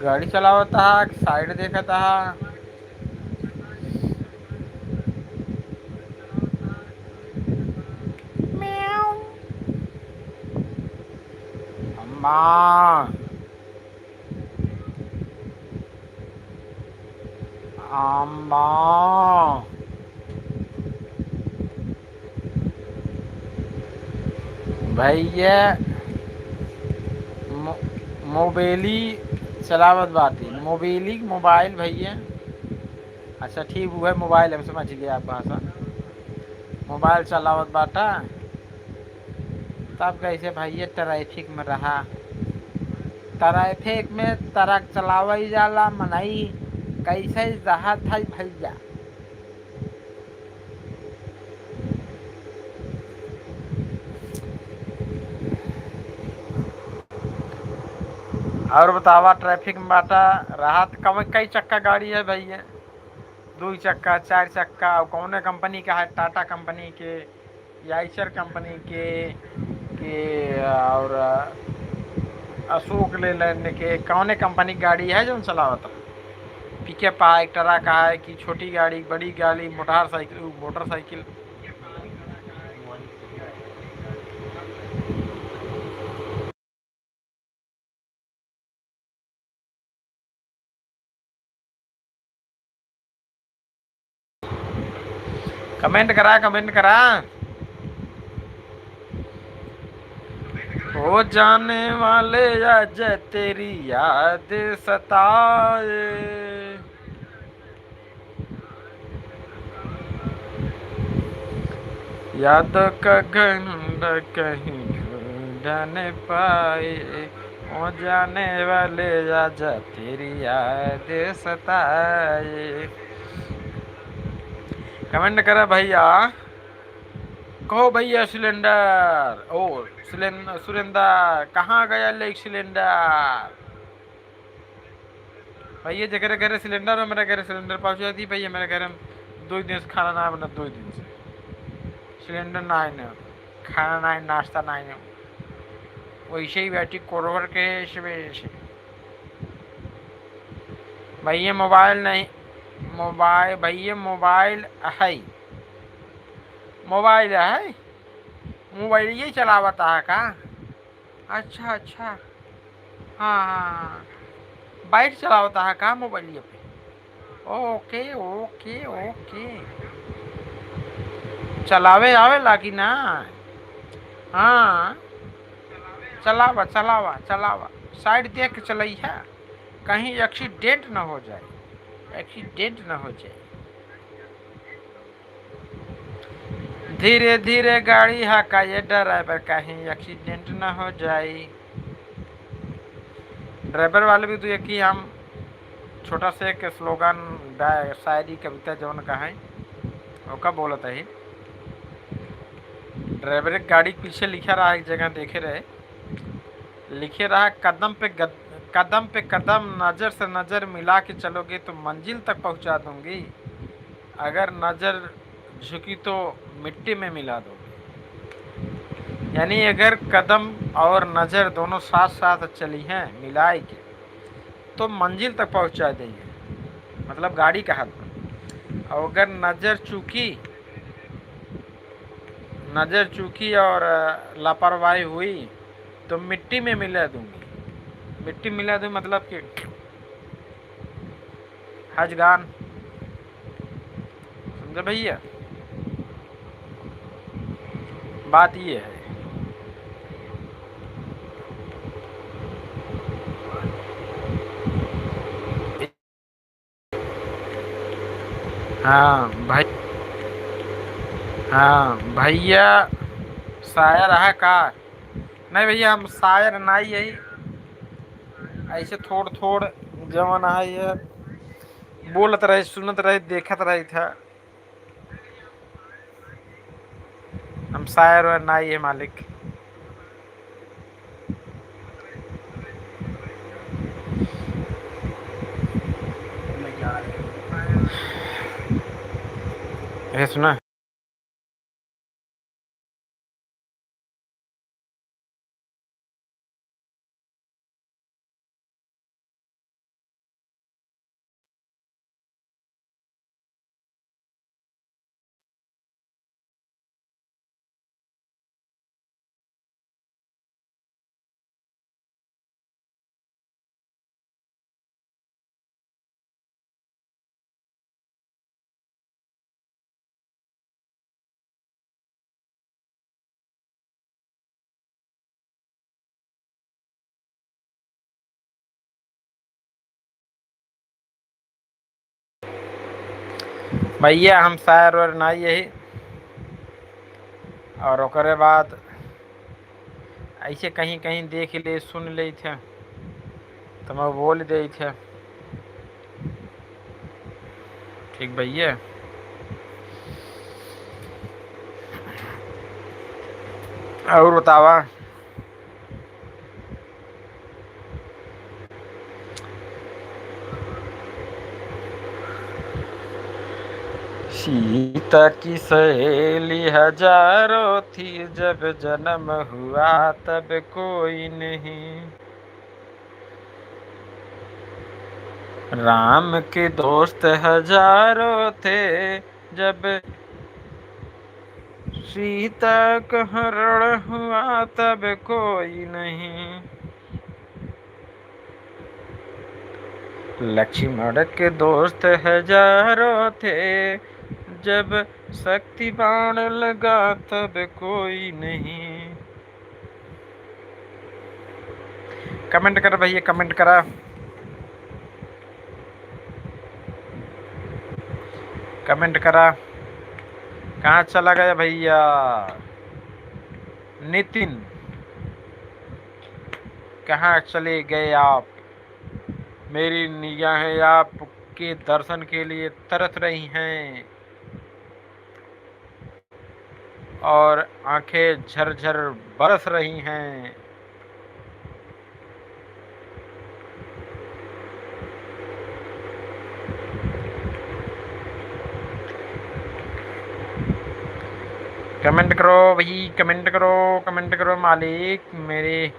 गाड़ी चलावता है, साइड देखता है। अम्मा अम्मा भैया मोबाइली चलावत बाटी, मोबाइली मोबाइल भैया। अच्छा ठीक हुआ है, मोबाइल हम समझ गए आप भाषा। मोबाइल चलावत बाटा तब कैसे भैया ट्रैफिक में रहा? ट्रैफिक में ट्रक चलावल जाला मनई, कैसे रहा था भैया? और बतावा, ट्रैफिक में बाटा राहत कम? कई चक्का गाड़ी है भैया? दो चक्का, चार चक्का? कौन कंपनी का है? टाटा कंपनी के या आइसर कंपनी के और अशोक ले लेने के कौने कंपनी की गाड़ी है जो चलावत? पिकअप है, ट्रक है कि छोटी गाड़ी, बड़ी गाड़ी, मोटरसाइकिल? कमेंट करा। हो जाने वाले आज तेरी याद सताए, यादों का घंटा कहीं ढूंढ न पाए, हो जाने वाले आज तेरी याद सताए। कमेंट करा भैया, कहो भैया सिलेंडर, ओ सुरेंदर कहाँ गया ले सिलेंडर? भैया जगह घर सिलेंडर हो, मेरे घर सिलेंडर पहुंचा दी भैया। मेरे घर में 2 दिन से खाना ना बना, 2 दिन से सिलेंडर ना है, खाना ना, नाश्ता ना है, वैसे ही बैठी कोरवर के से। भैया मोबाइल नहीं, मोबाइल भैया मोबाइल है, मोबाइल है, मोबाइल ये चलावता है का? अच्छा अच्छा, हाँ, बाइक चलावता है का मोबाइल पे? ओके ओके ओके, चलावे आवे लागी ना? हाँ, चलावा चलावा चलावा, साइड देख के चलाई है, कहीं एक्सीडेंट ना हो जाए, एक्सीडेंट ना हो जाए। धीरे धीरे गाड़ी हकाए ड्राइवर, कहीं एक्सीडेंट ना हो जाए। ड्राइवर वाले भी तो एक ही हम छोटा से एक स्लोगन शायरी कविता जौन का है वो का बोलता है। ड्राइवर गाड़ी के पीछे लिखा रहा, एक जगह देखे रहे, लिखे रहा कदम पे कदम नज़र से नज़र मिला के चलोगे तो मंजिल तक पहुंचा दूंगी, अगर नज़र झुकी तो मिट्टी में मिला दोगे। यानी अगर कदम और नज़र दोनों साथ साथ चली हैं मिलाई के तो मंजिल तक पहुंचा देंगे, मतलब गाड़ी का हाथ में। और अगर नज़र चूकी और लापरवाही हुई तो मिट्टी में मिला दूंगी। मिट्टी मिला दूँ मतलब कि हजगान, समझे भैया? बात ये है। हाँ भाई, हाँ भैया शायर है का? नहीं भैया हम शायर नहीं यही, ऐसे थोड़ थोड़ जवन है ये बोलत रहे, सुनत रहे, देखत रहे था। हम शायर और नहीं है मालिक। ये सुना भैया हम शायर और नहीं यही, और ओकरे बाद ऐसे कहीं कहीं देख ले सुन ले थे तो मैं बोल दे थे। ठीक भैया, और बतावा। सीता की सहेली हजारों थी, जब जन्म हुआ तब कोई नहीं, राम के दोस्त हजारों थे, जब सीता का हरण हुआ तब कोई नहीं। लक्ष्मण के दोस्त हजारों थे, जब शक्ति बाण लगा तब कोई नहीं। कमेंट कर भैया, कमेंट करा। कमेंट करा। कहाँ चला गया भैया? नितिन, कहाँ चले गए आप? मेरी निगाहें आपके दर्शन के लिए तरस रही हैं और आंखें झरझर बरस रही हैं। कमेंट करो भाई, कमेंट करो, कमेंट करो मालिक मेरे।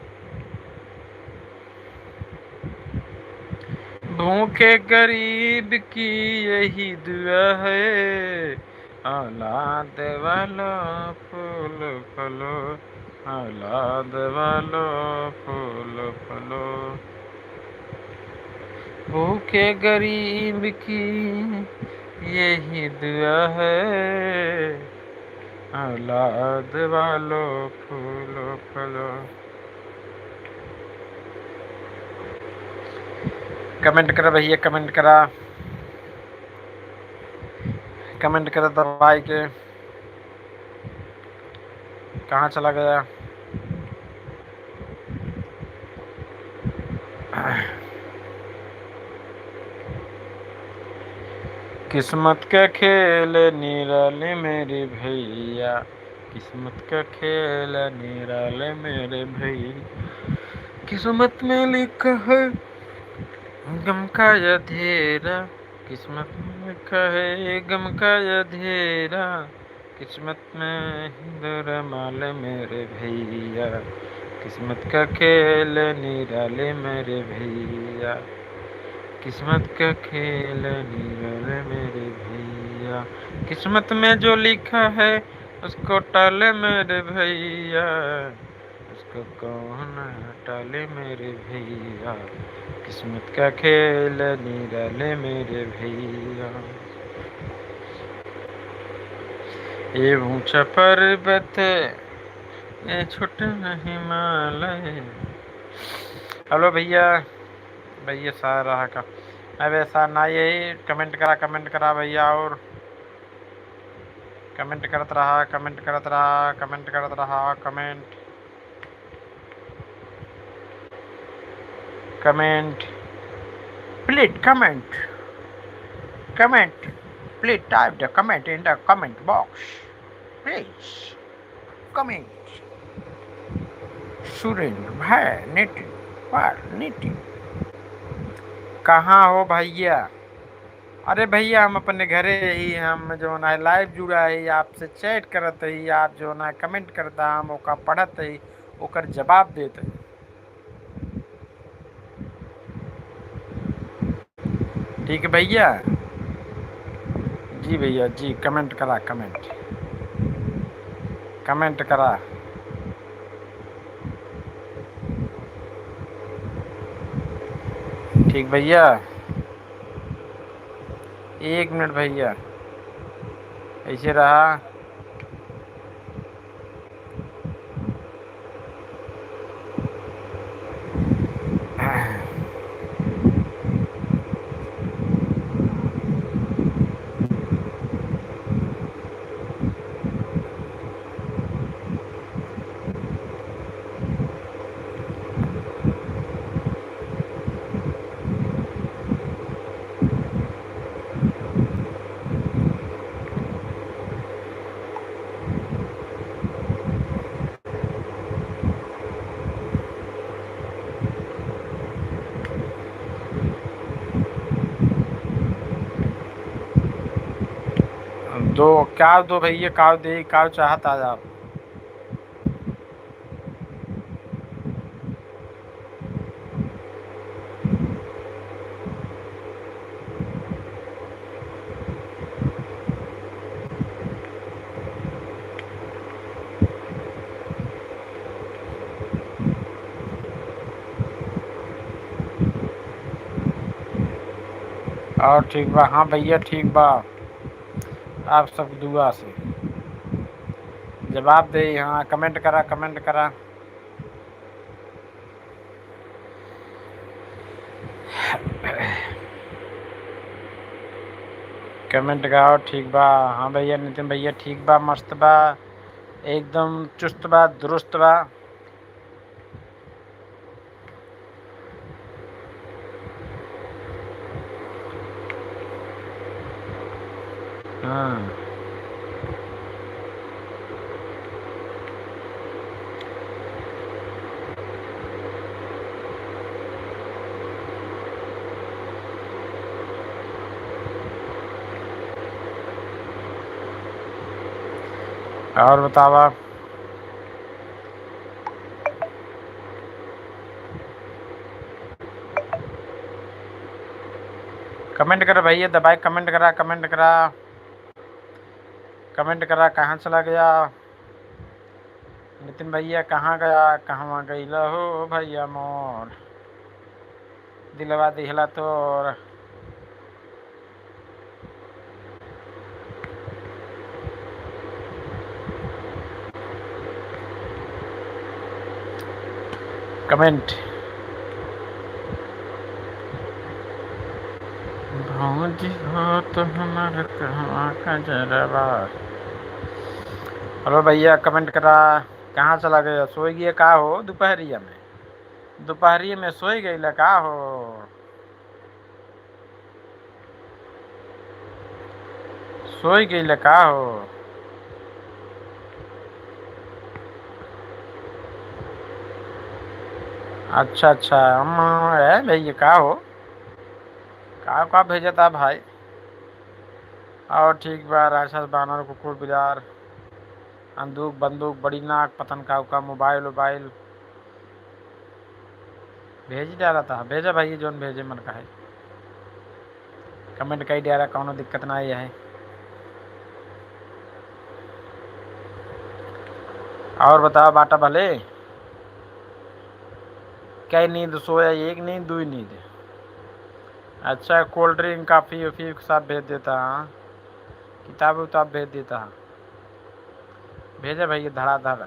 भूखे गरीब की यही दुआ है, औलाद वालो फूल फलो, औलाद वालो फूल फलो। भूखे गरीब की यही दुआ है, औलाद वालो फूल फलो। कमेंट करा भैया, कमेंट करा। कमेंट करा दबाई के। कहाँ चला गया? किस्मत का खेल निराले मेरे भैया, किस्मत का खेल निराले मेरे भैया। किस्मत में लिखा है गम का अंधेरा, किस्मत में लिखा है गम का अंधेरा। किस्मत में हिंदुर माले मेरे भैया, किस्मत का खेल निराले मेरे भैया, किस्मत का खेल निराले मेरे भैया। किस्मत में जो लिखा है उसको टाले मेरे भैया, उसको कौन टाले मेरे भैया। किस्मत का खेल निराले मेरे भैया। ये ऊंचा पर्वत, ये छोटा हिमालय। हेलो भैया, भैया सारा का मैं वैसा ना, यही कमेंट करा, कमेंट करा भैया। और कमेंट करत रहा, कमेंट करत रहा, कमेंट करत रहा। Comment comment please, comment comment please, type the comment in the comment box please. Comment Surendra भाई, नितिन पर नितिन, कहाँ हो भैया? अरे भैया हम अपने घरे ही, हम जो ना लाइव जुड़ा है, आपसे चैट करत ही, आप जो ना कमेंट करता हम ओका पढ़त ही, ओकर जवाब देते। ठीक है भैया जी, भैया जी कमेंट करा, कमेंट कमेंट करा। ठीक भैया, एक मिनट भैया, ऐसे रहा। दो क्या दो भैया, काव दे, काव चाहत आज आप। और ठीक बा। हाँ भैया ठीक बा, आप सब दुआ से जवाब दे। हाँ कमेंट करा, कमेंट करा। कमेंट गाओ ठीक बा। हाँ भैया नितिन भैया ठीक बा, मस्त बा, एकदम चुस्त बा, दुरुस्त बा। हाँ और बतावा। कमेंट कर भैया, दबाए कमेंट करा, कमेंट करा, कमेंट करा। कहाँ चला गया नितिन भैया, कहाँ गया, कहाँ गई हो भैया मोर, दिलवा दिहला तोर। कमेंट भौजी हो तो हमारा कहवा का जरवा। हेलो भैया कमेंट करा। कहाँ चला गया, सोई गया का हो दोपहरिया में, दोपहरिया में सोई गई का हो। सोई गई का हो। अच्छा अच्छा है भैया का हो, का भेजा था भाई। और ठीक बा, राक्षस बानर कुकुर बिलार अंदूक बंदूक बड़ी नाक पतन का मोबाइल वोबाइल भेज डाला था। भेजा भाई जोन भेजे मन का है, कमेंट कई डाला, कौनो दिक्कत ना है। और बताओ बाटा भले, क्या नींद सोया, एक नींद दुई नींद। अच्छा कोल्ड ड्रिंक काफ़ी उफ़ी सब भेज देता। हाँ किताब उताब भेज देता। भेजा भैया धड़ाधड़।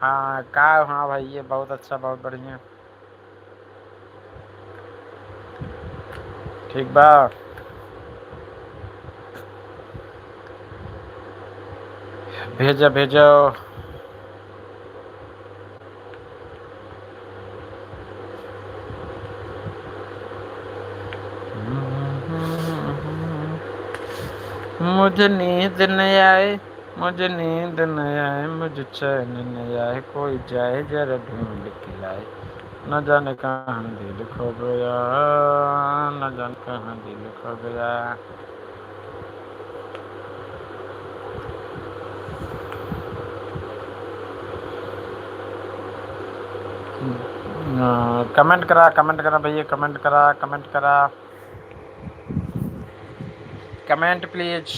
हाँ का, हाँ भाई ये बहुत अच्छा, बहुत बढ़िया, ठीक बा। भेजा भेजो। मुझे नींद नहीं आए, मुझे नींद नहीं आए, मुझे चैन नहीं आए, कोई जाए जरा ढूंढ के लाए, न जाने कहाँ दिल खो गया, न जाने कहाँ दिल खो गया। कमेंट करा, कमेंट करा भैया, कमेंट करा, कमेंट करा। Comment please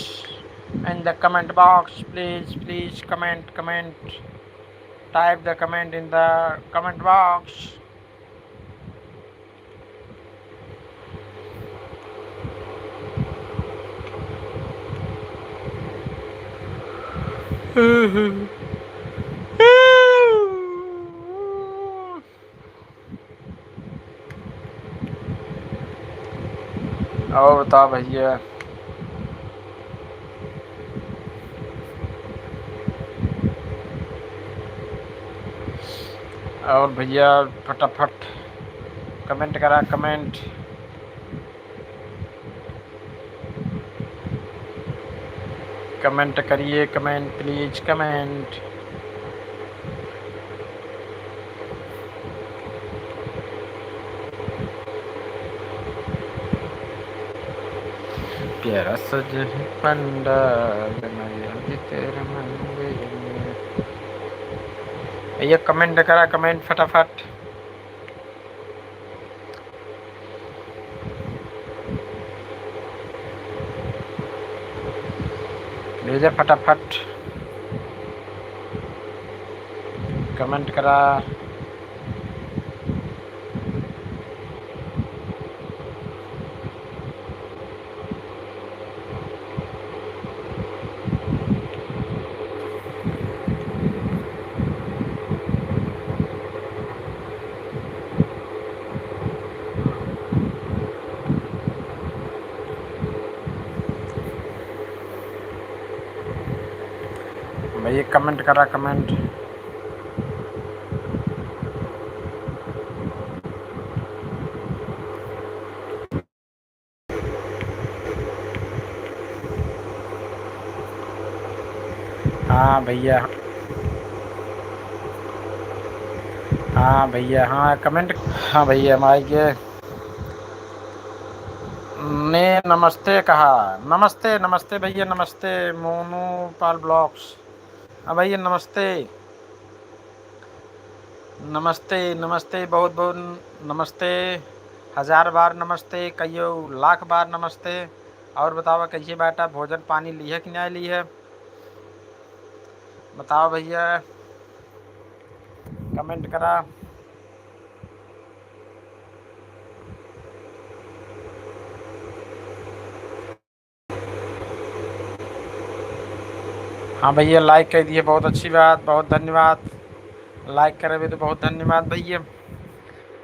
in the comment box, please, please comment, comment, type the comment in the comment box. और बताओ भैया। और भैया फटाफट कमेंट करा, कमेंट, कमेंट करिए, कमेंट प्लीज, कमेंट। प्यारा सज पंडाल तेरे मंदिर में। भैया कमेंट करा, कमेंट फटाफट। भेजा फटाफट, कमेंट करा। भैया कमेंट करा कमेंट। हाँ भैया, हाँ भैया, हाँ कमेंट। हाँ भैया माइक ने नमस्ते कहा। नमस्ते नमस्ते भैया, नमस्ते मोनू पाल ब्लॉग्स। हाँ भैया नमस्ते, नमस्ते नमस्ते, बहुत बहुत नमस्ते। 1000 बार नमस्ते, कहियो लाख बार नमस्ते। और बताओ कैसे बेटा, भोजन पानी ली है कि नहीं ली है, बताओ भैया, कमेंट करा। हाँ भैया लाइक कर दिए, बहुत अच्छी बात, बहुत धन्यवाद। लाइक करे भी तो बहुत धन्यवाद भैया।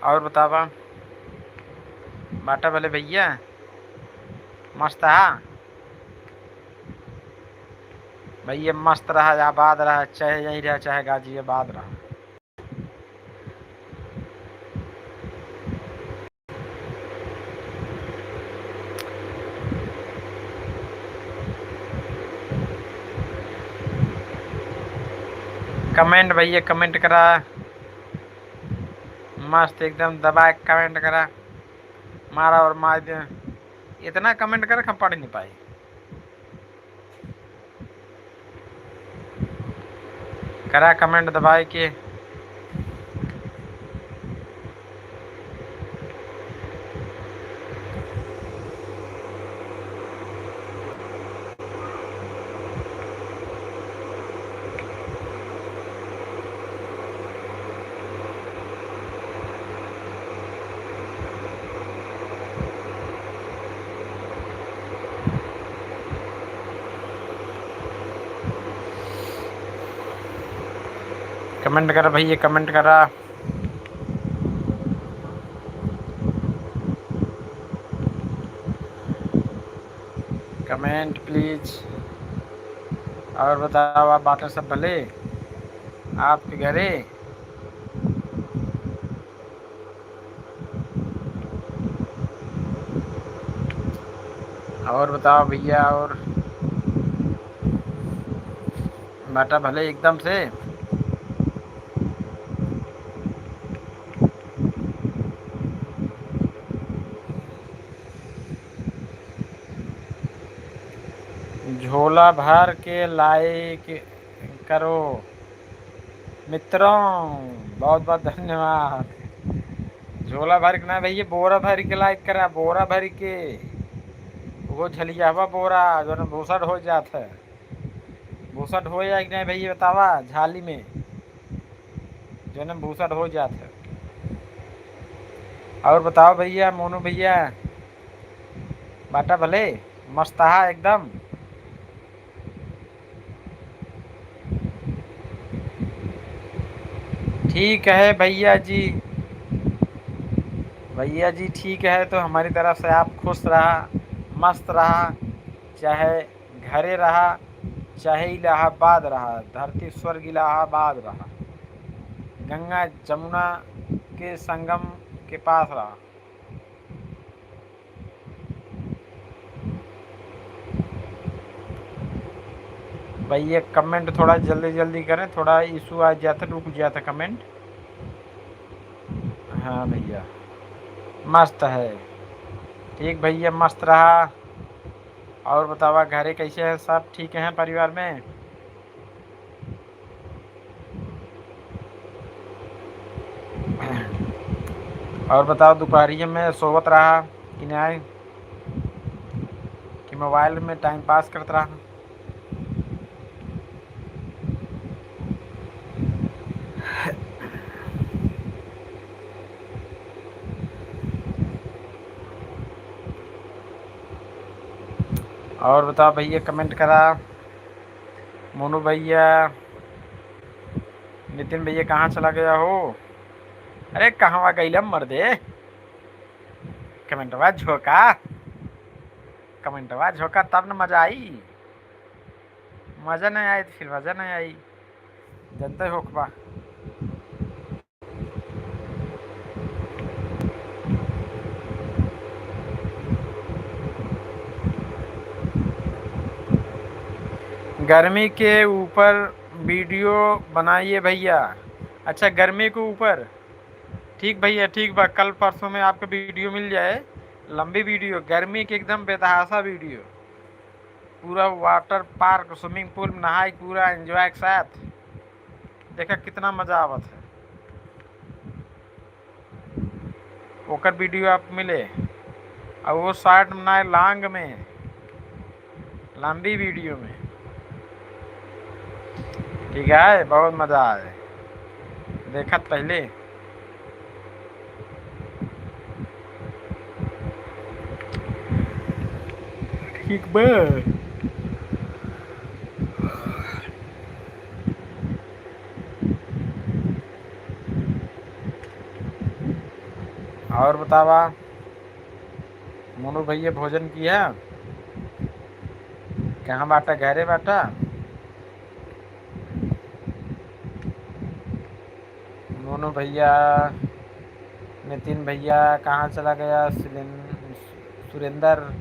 और बतावा बाटा भले भैया, मस्त है भैया, मस्त रहा, आबाद रहा, चाहे यहीं रहा चाहे गाजियाबाद रहा। कमेंट भैया कमेंट करा, मस्त एकदम दबा कमेंट करा, मारा और मार दे। इतना कमेंट कर हम पढ़ नहीं पाए। करा कमेंट दबाए के। कमेंट करा भैया कमेंट करा। Comment please. और बताओ आप बातें सब भले आपके घरे। और बताओ भैया, और बाटा भले एकदम से। झोला भर के लाइक करो मित्रों, बहुत बहुत धन्यवाद। झोला भर के ना भैया, बोरा भर के लाइक करा, बोरा भर के। वो झलियावा बोरा जो न भूसट हो जाता है, भूसट हो या कि नहीं भैया बतावा, झाली में जो न भूसट हो जाता है। और बताओ भैया मोनू भैया, बाटा भले मस्त है एकदम। ठीक है भैया जी, भैया जी ठीक है, तो हमारी तरफ से आप खुश रहा, मस्त रहा, चाहे घरे रहा चाहे इलाहाबाद रहा, धरती स्वर्ग इलाहाबाद रहा, गंगा जमुना के संगम के पास रहा। भैया कमेंट थोड़ा जल्दी जल्दी करें, थोड़ा इशू आ जाता, रुक जाता कमेंट। हाँ भैया मस्त है, ठीक भैया मस्त रहा। और बतावा घरे कैसे है, सब ठीक हैं परिवार में। और बताओ दोपहरिया में सोवत रहा कि नहीं, कि मोबाइल में टाइम पास करता रहा। और बताओ भैया कमेंट करा। मोनू भैया, नितिन भैया कहाँ चला गया हो, अरे कहाँ गई मर दे। कमेंटवा झोंका, कमेंटवा झोंका तब न मजा आई। मज़ा नहीं आई तो फिर मज़ा नहीं आई, जनता होखबा। गर्मी के ऊपर वीडियो बनाइए भैया। अच्छा गर्मी के ऊपर, ठीक भैया ठीक बा, कल परसों में आपको वीडियो मिल जाए, लंबी वीडियो, गर्मी के एकदम बेतहासा वीडियो, पूरा वाटर पार्क स्विमिंग पूल में नहाई, पूरा एंजॉय के साथ, देखा कितना मज़ा आवत है। ओकर वीडियो आप मिले, और वो शॉर्ट बनाए लॉन्ग में, लंबी वीडियो में, ठीक है, बहुत मज़ा आए, देखत पहले। ठीक बा। और बतावा मोनू भैया भोजन किया? कहाँ बाटा, घरे बाटा? मोनू भैया, नितिन भैया कहाँ चला गया? सुरेंद्र,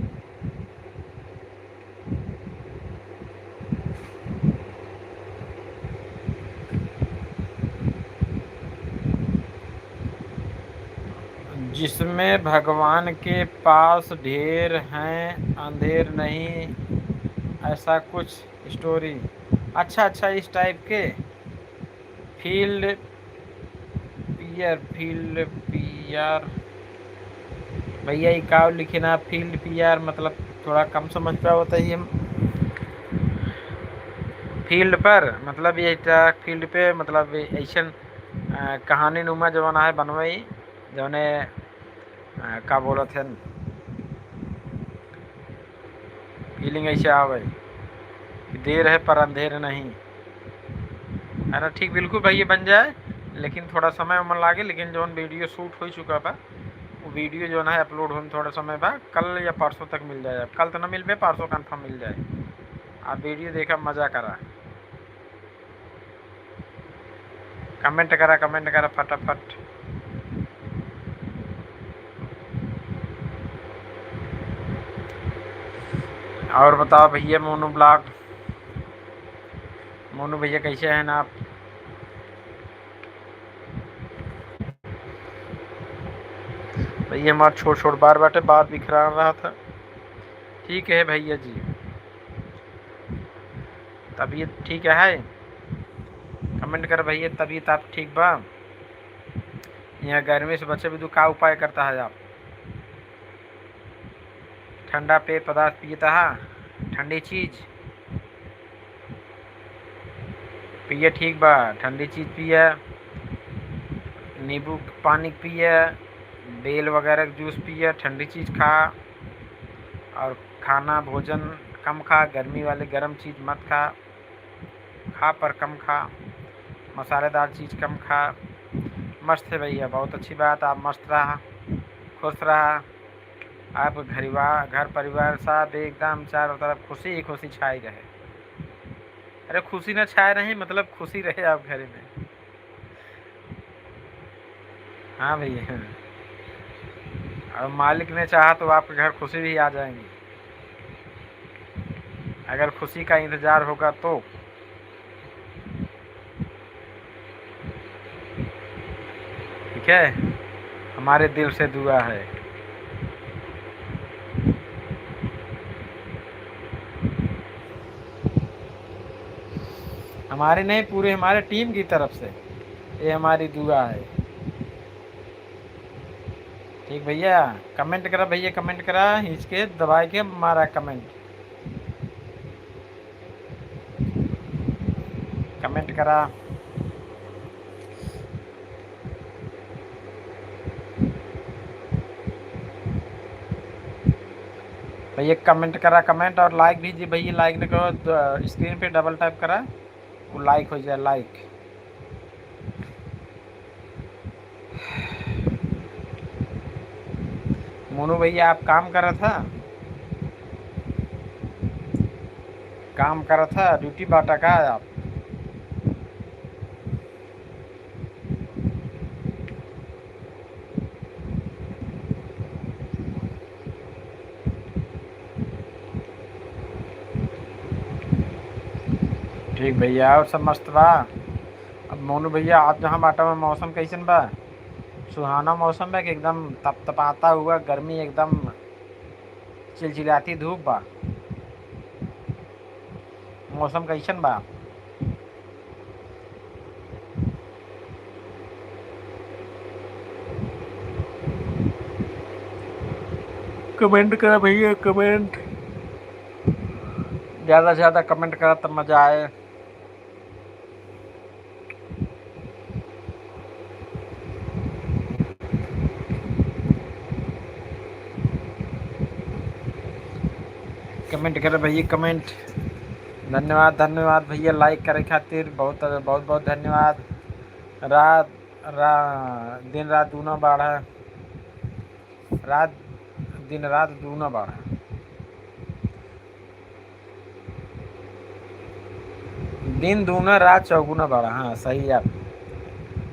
जिसमें भगवान के पास ढेर हैं अंधेर नहीं, ऐसा कुछ स्टोरी। अच्छा अच्छा, इस टाइप के। फील्ड पियर भैया, इकाव लिखे ना, फील्ड पियर मतलब थोड़ा कम समझ पाया होता है ये। फील्ड पर मतलब ये फील्ड पे मतलब ऐसा कहानी नुमा जवन है बनवाई, जौने का बोलत है, फीलिंग ऐसे आवे कि देर है पर अंधेर नहीं, है ना? ठीक बिल्कुल भैया बन जाए, लेकिन थोड़ा समय उमन लागे, लेकिन जौन वीडियो शूट हो चुका बा, वो वीडियो जो है अपलोड होने थोड़ा समय बाद, कल या परसों तक मिल जाए। कल तो ना मिल पाए, परसों कन्फर्म मिल जाए। आप वीडियो देखा, मज़ा करा, कमेंट करा फटाफट। और बताओ भैया, मोनू ब्लॉग, मोनू भैया कैसे हैं आप? भैया हमारा छोट छोट बार बाटे, बात बिखरा रहा था। ठीक है भैया जी, तबीयत ठीक है? कमेंट कर भैया, तबीयत आप ठीक बा? यहाँ गर्मी से बचे भी तो का उपाय करता है आप? ठंडा पेय पदार्थ पीता है, ठंडी चीज़ पिए, ठीक बा, ठंडी चीज़ पिए, नींबू पानी पिए, बेल वगैरह का जूस पिए, ठंडी चीज़ खा, और खाना भोजन कम खा, गर्मी वाले गर्म चीज़ मत खा, खा पर कम खा, मसालेदार चीज़ कम खा। मस्त है भैया, बहुत अच्छी बात, आप मस्त रहा, खुश रहा, आप घर परिवार सब एकदम चारों तरफ खुशी ही खुशी छाई रहे। अरे खुशी न छाए रहे मतलब खुशी रहे आप घर में। हाँ भैया, और मालिक ने चाहा तो आपके घर खुशी भी आ जाएंगी, अगर खुशी का इंतज़ार होगा तो। ठीक है, हमारे दिल से दुआ है। हमारे नहीं, पूरे हमारे टीम की तरफ से ये हमारी दुआ है। ठीक भैया, कमेंट करा भैया, कमेंट करा, इसके दबाए के मारा कमेंट, कमेंट करा। भैया कमेंट करा, कमेंट और लाइक भी भैया, लाइक न करो तो स्क्रीन पे डबल टैप करा, वो लाइक हो जाए, लाइक। मोनू भैया आप काम कर रहा था? काम करा था, ड्यूटी बाटा का है आप? ठीक भैया, और सब मस्त बा? अब मोनू भैया, आप जहाँ बाटा में मौसम कैसन बा? सुहाना मौसम बा कि एकदम तपतपाता हुआ गर्मी, एकदम चिलचिलाती धूप बा? मौसम कैसन बा? कमेंट करा भैया, कमेंट ज़्यादा से ज़्यादा कमेंट करा तब मज़ा आए। कमेंट करे भैया, कमेंट। धन्यवाद धन्यवाद भैया, लाइक करे खातिर बहुत बहुत बहुत धन्यवाद। रात दिन रात दूना बाढ़ है, रात दिन रात दूना बाढ़ है। दिन दूना रात चौगुना बाढ़, हाँ सही आप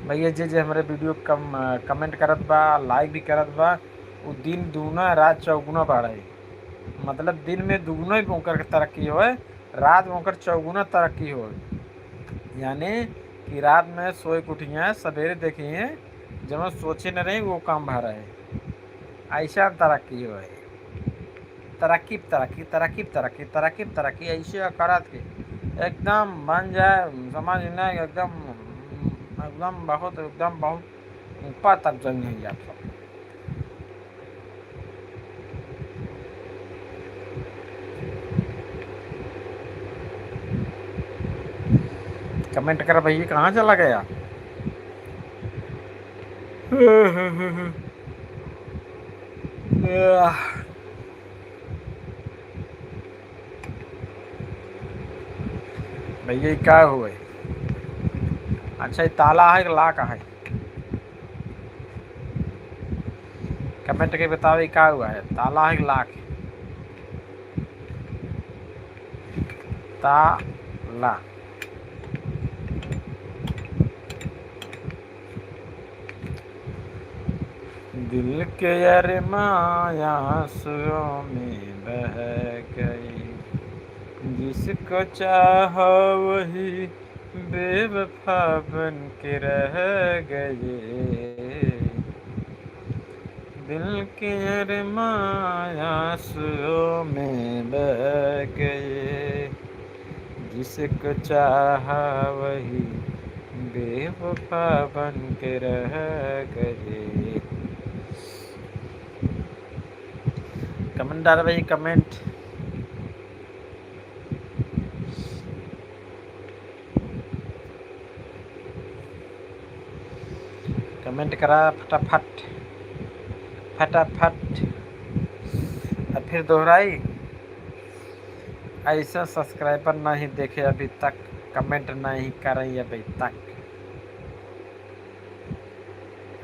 भैया। जे जे हमारे वीडियो कमेंट करत बा, लाइक भी करत बा, वो दिन दूना रात चौगुना बाढ़ है। मतलब दिन में दुगुना ही ओकर तरक्की हो, रात में ओकर चौगुना तरक्की हो। यानी कि रात में सोए के उठिए, सवेरे देखिए जब सोचे न रहे वो काम भा रहे, ऐसा तरक्की हो। तरक्की तरक्की तरक्की तरक्की तरक्की तरक्की ऐसे करत के एकदम बन जाए, समझ ना, एकदम एकदम बहुत ऊपर तक जाएंगे आप सब। कमेंट कर भैया, कहाँ चला गया? भैया क्या हुए? अच्छा, ये ताला है कि लाक है? कमेंट के बताओ, ये क्या हुआ है? ताला है कि लाक है? ताला। दिल के अरमां आंसुओं में बह गई, जिसको चाहा वही बेवफा बन के रह गए। दिल के अरमां आंसुओं में बह गए, जिसको चाहा वही बेवफा बन के रह गए। कमेंट डाल भाई, कमेंट। कमेंट करा फटाफट फटाफट। अब फिर दोहराई, ऐसा सब्सक्राइबर नहीं देखे अभी तक, कमेंट नहीं करें अभी तक,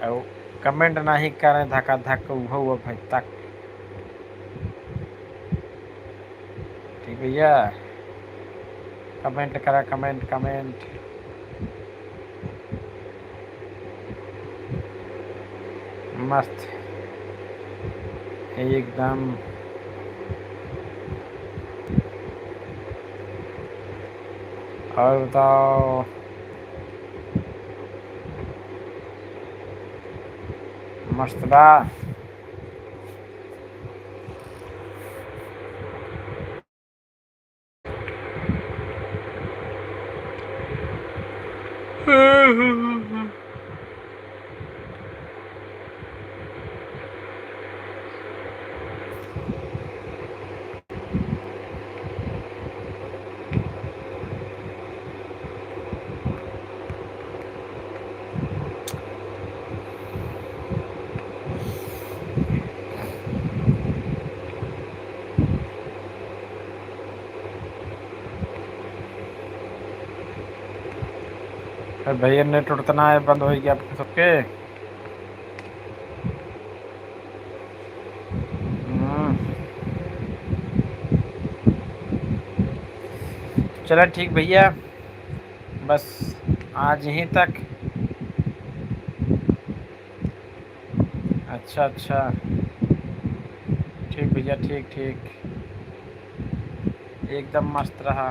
और कमेंट नहीं करें धक्का धक हो अभी तक। ठीक भैया, कमेंट करा, कमेंट कमेंट। मस्त एकदम। और बताओ, मस्त बा? भैया नेट उड़तना है, बंद हो गया आपके सबके। चलो ठीक भैया, बस आज यहीं तक। अच्छा अच्छा, ठीक भैया, ठीक ठीक, एकदम मस्त रहा।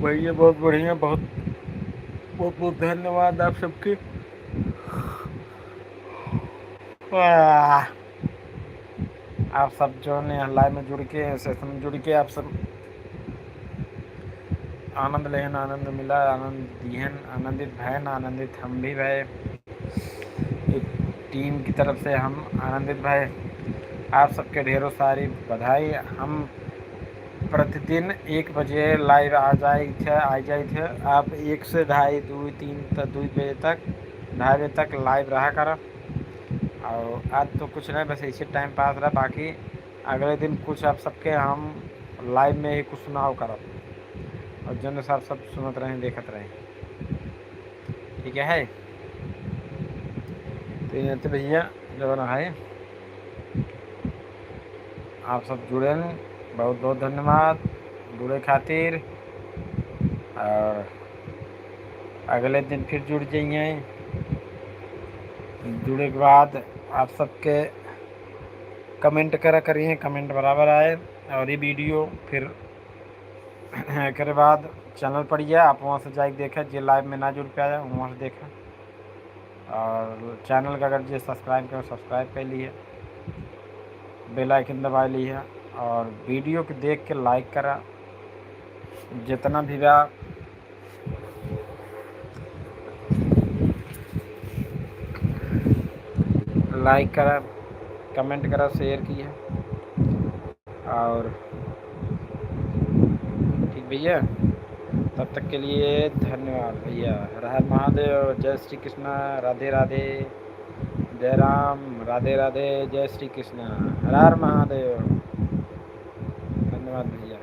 भैया बहुत बढ़िया, बहुत बहुत बहुत धन्यवाद आप सबके। आप सब जो ने लाइव में जुड़ के, सेशन में जुड़ के, आप सब आनंद लेहन, आनंद मिला, आनंद दिहन, आनंदित भयन, आनंदित हम भी भय, एक टीम की तरफ से हम आनंदित भय। आप सबके ढेरों सारी बधाई। हम प्रतिदिन 1 बजे लाइव आ जाए थे। आप 1 से 2:30 2 3 तक 2 बजे तक 2:30 बजे तक लाइव रहा कर। और आज तो कुछ नहीं, बस इसी टाइम पास रहा। बाकी अगले दिन कुछ आप सबके हम लाइव में ही कुछ सुनाओ करब, और जन साहब सब सुनत रहें, देखत रहें, ठीक है। तो भैया जो है, आप सब जुड़े, बहुत बहुत धन्यवाद जुड़े खातिर। और अगले दिन फिर जुड़ जाइए। जुड़े के बाद आप सबके कमेंट करिए, कमेंट बराबर आए। और ये वीडियो फिर के बाद चैनल पर ही है, आप वहाँ से जाके देखें, जो लाइव में ना जुड़ पाया वहाँ से देखें। और चैनल का अगर जो सब्सक्राइब कर, सब्सक्राइब कर लिए, बेल आइकन दबा ली है। और वीडियो को देख के लाइक करा, जितना भी बा लाइक करा, कमेंट करा, शेयर किया। और ठीक भैया, तब तक के लिए धन्यवाद भैया। हर हर महादेव, जय श्री कृष्णा, राधे राधे, जय राम, राधे राधे, जय श्री कृष्णा, हर हर महादेव। धन्यवाद भैया।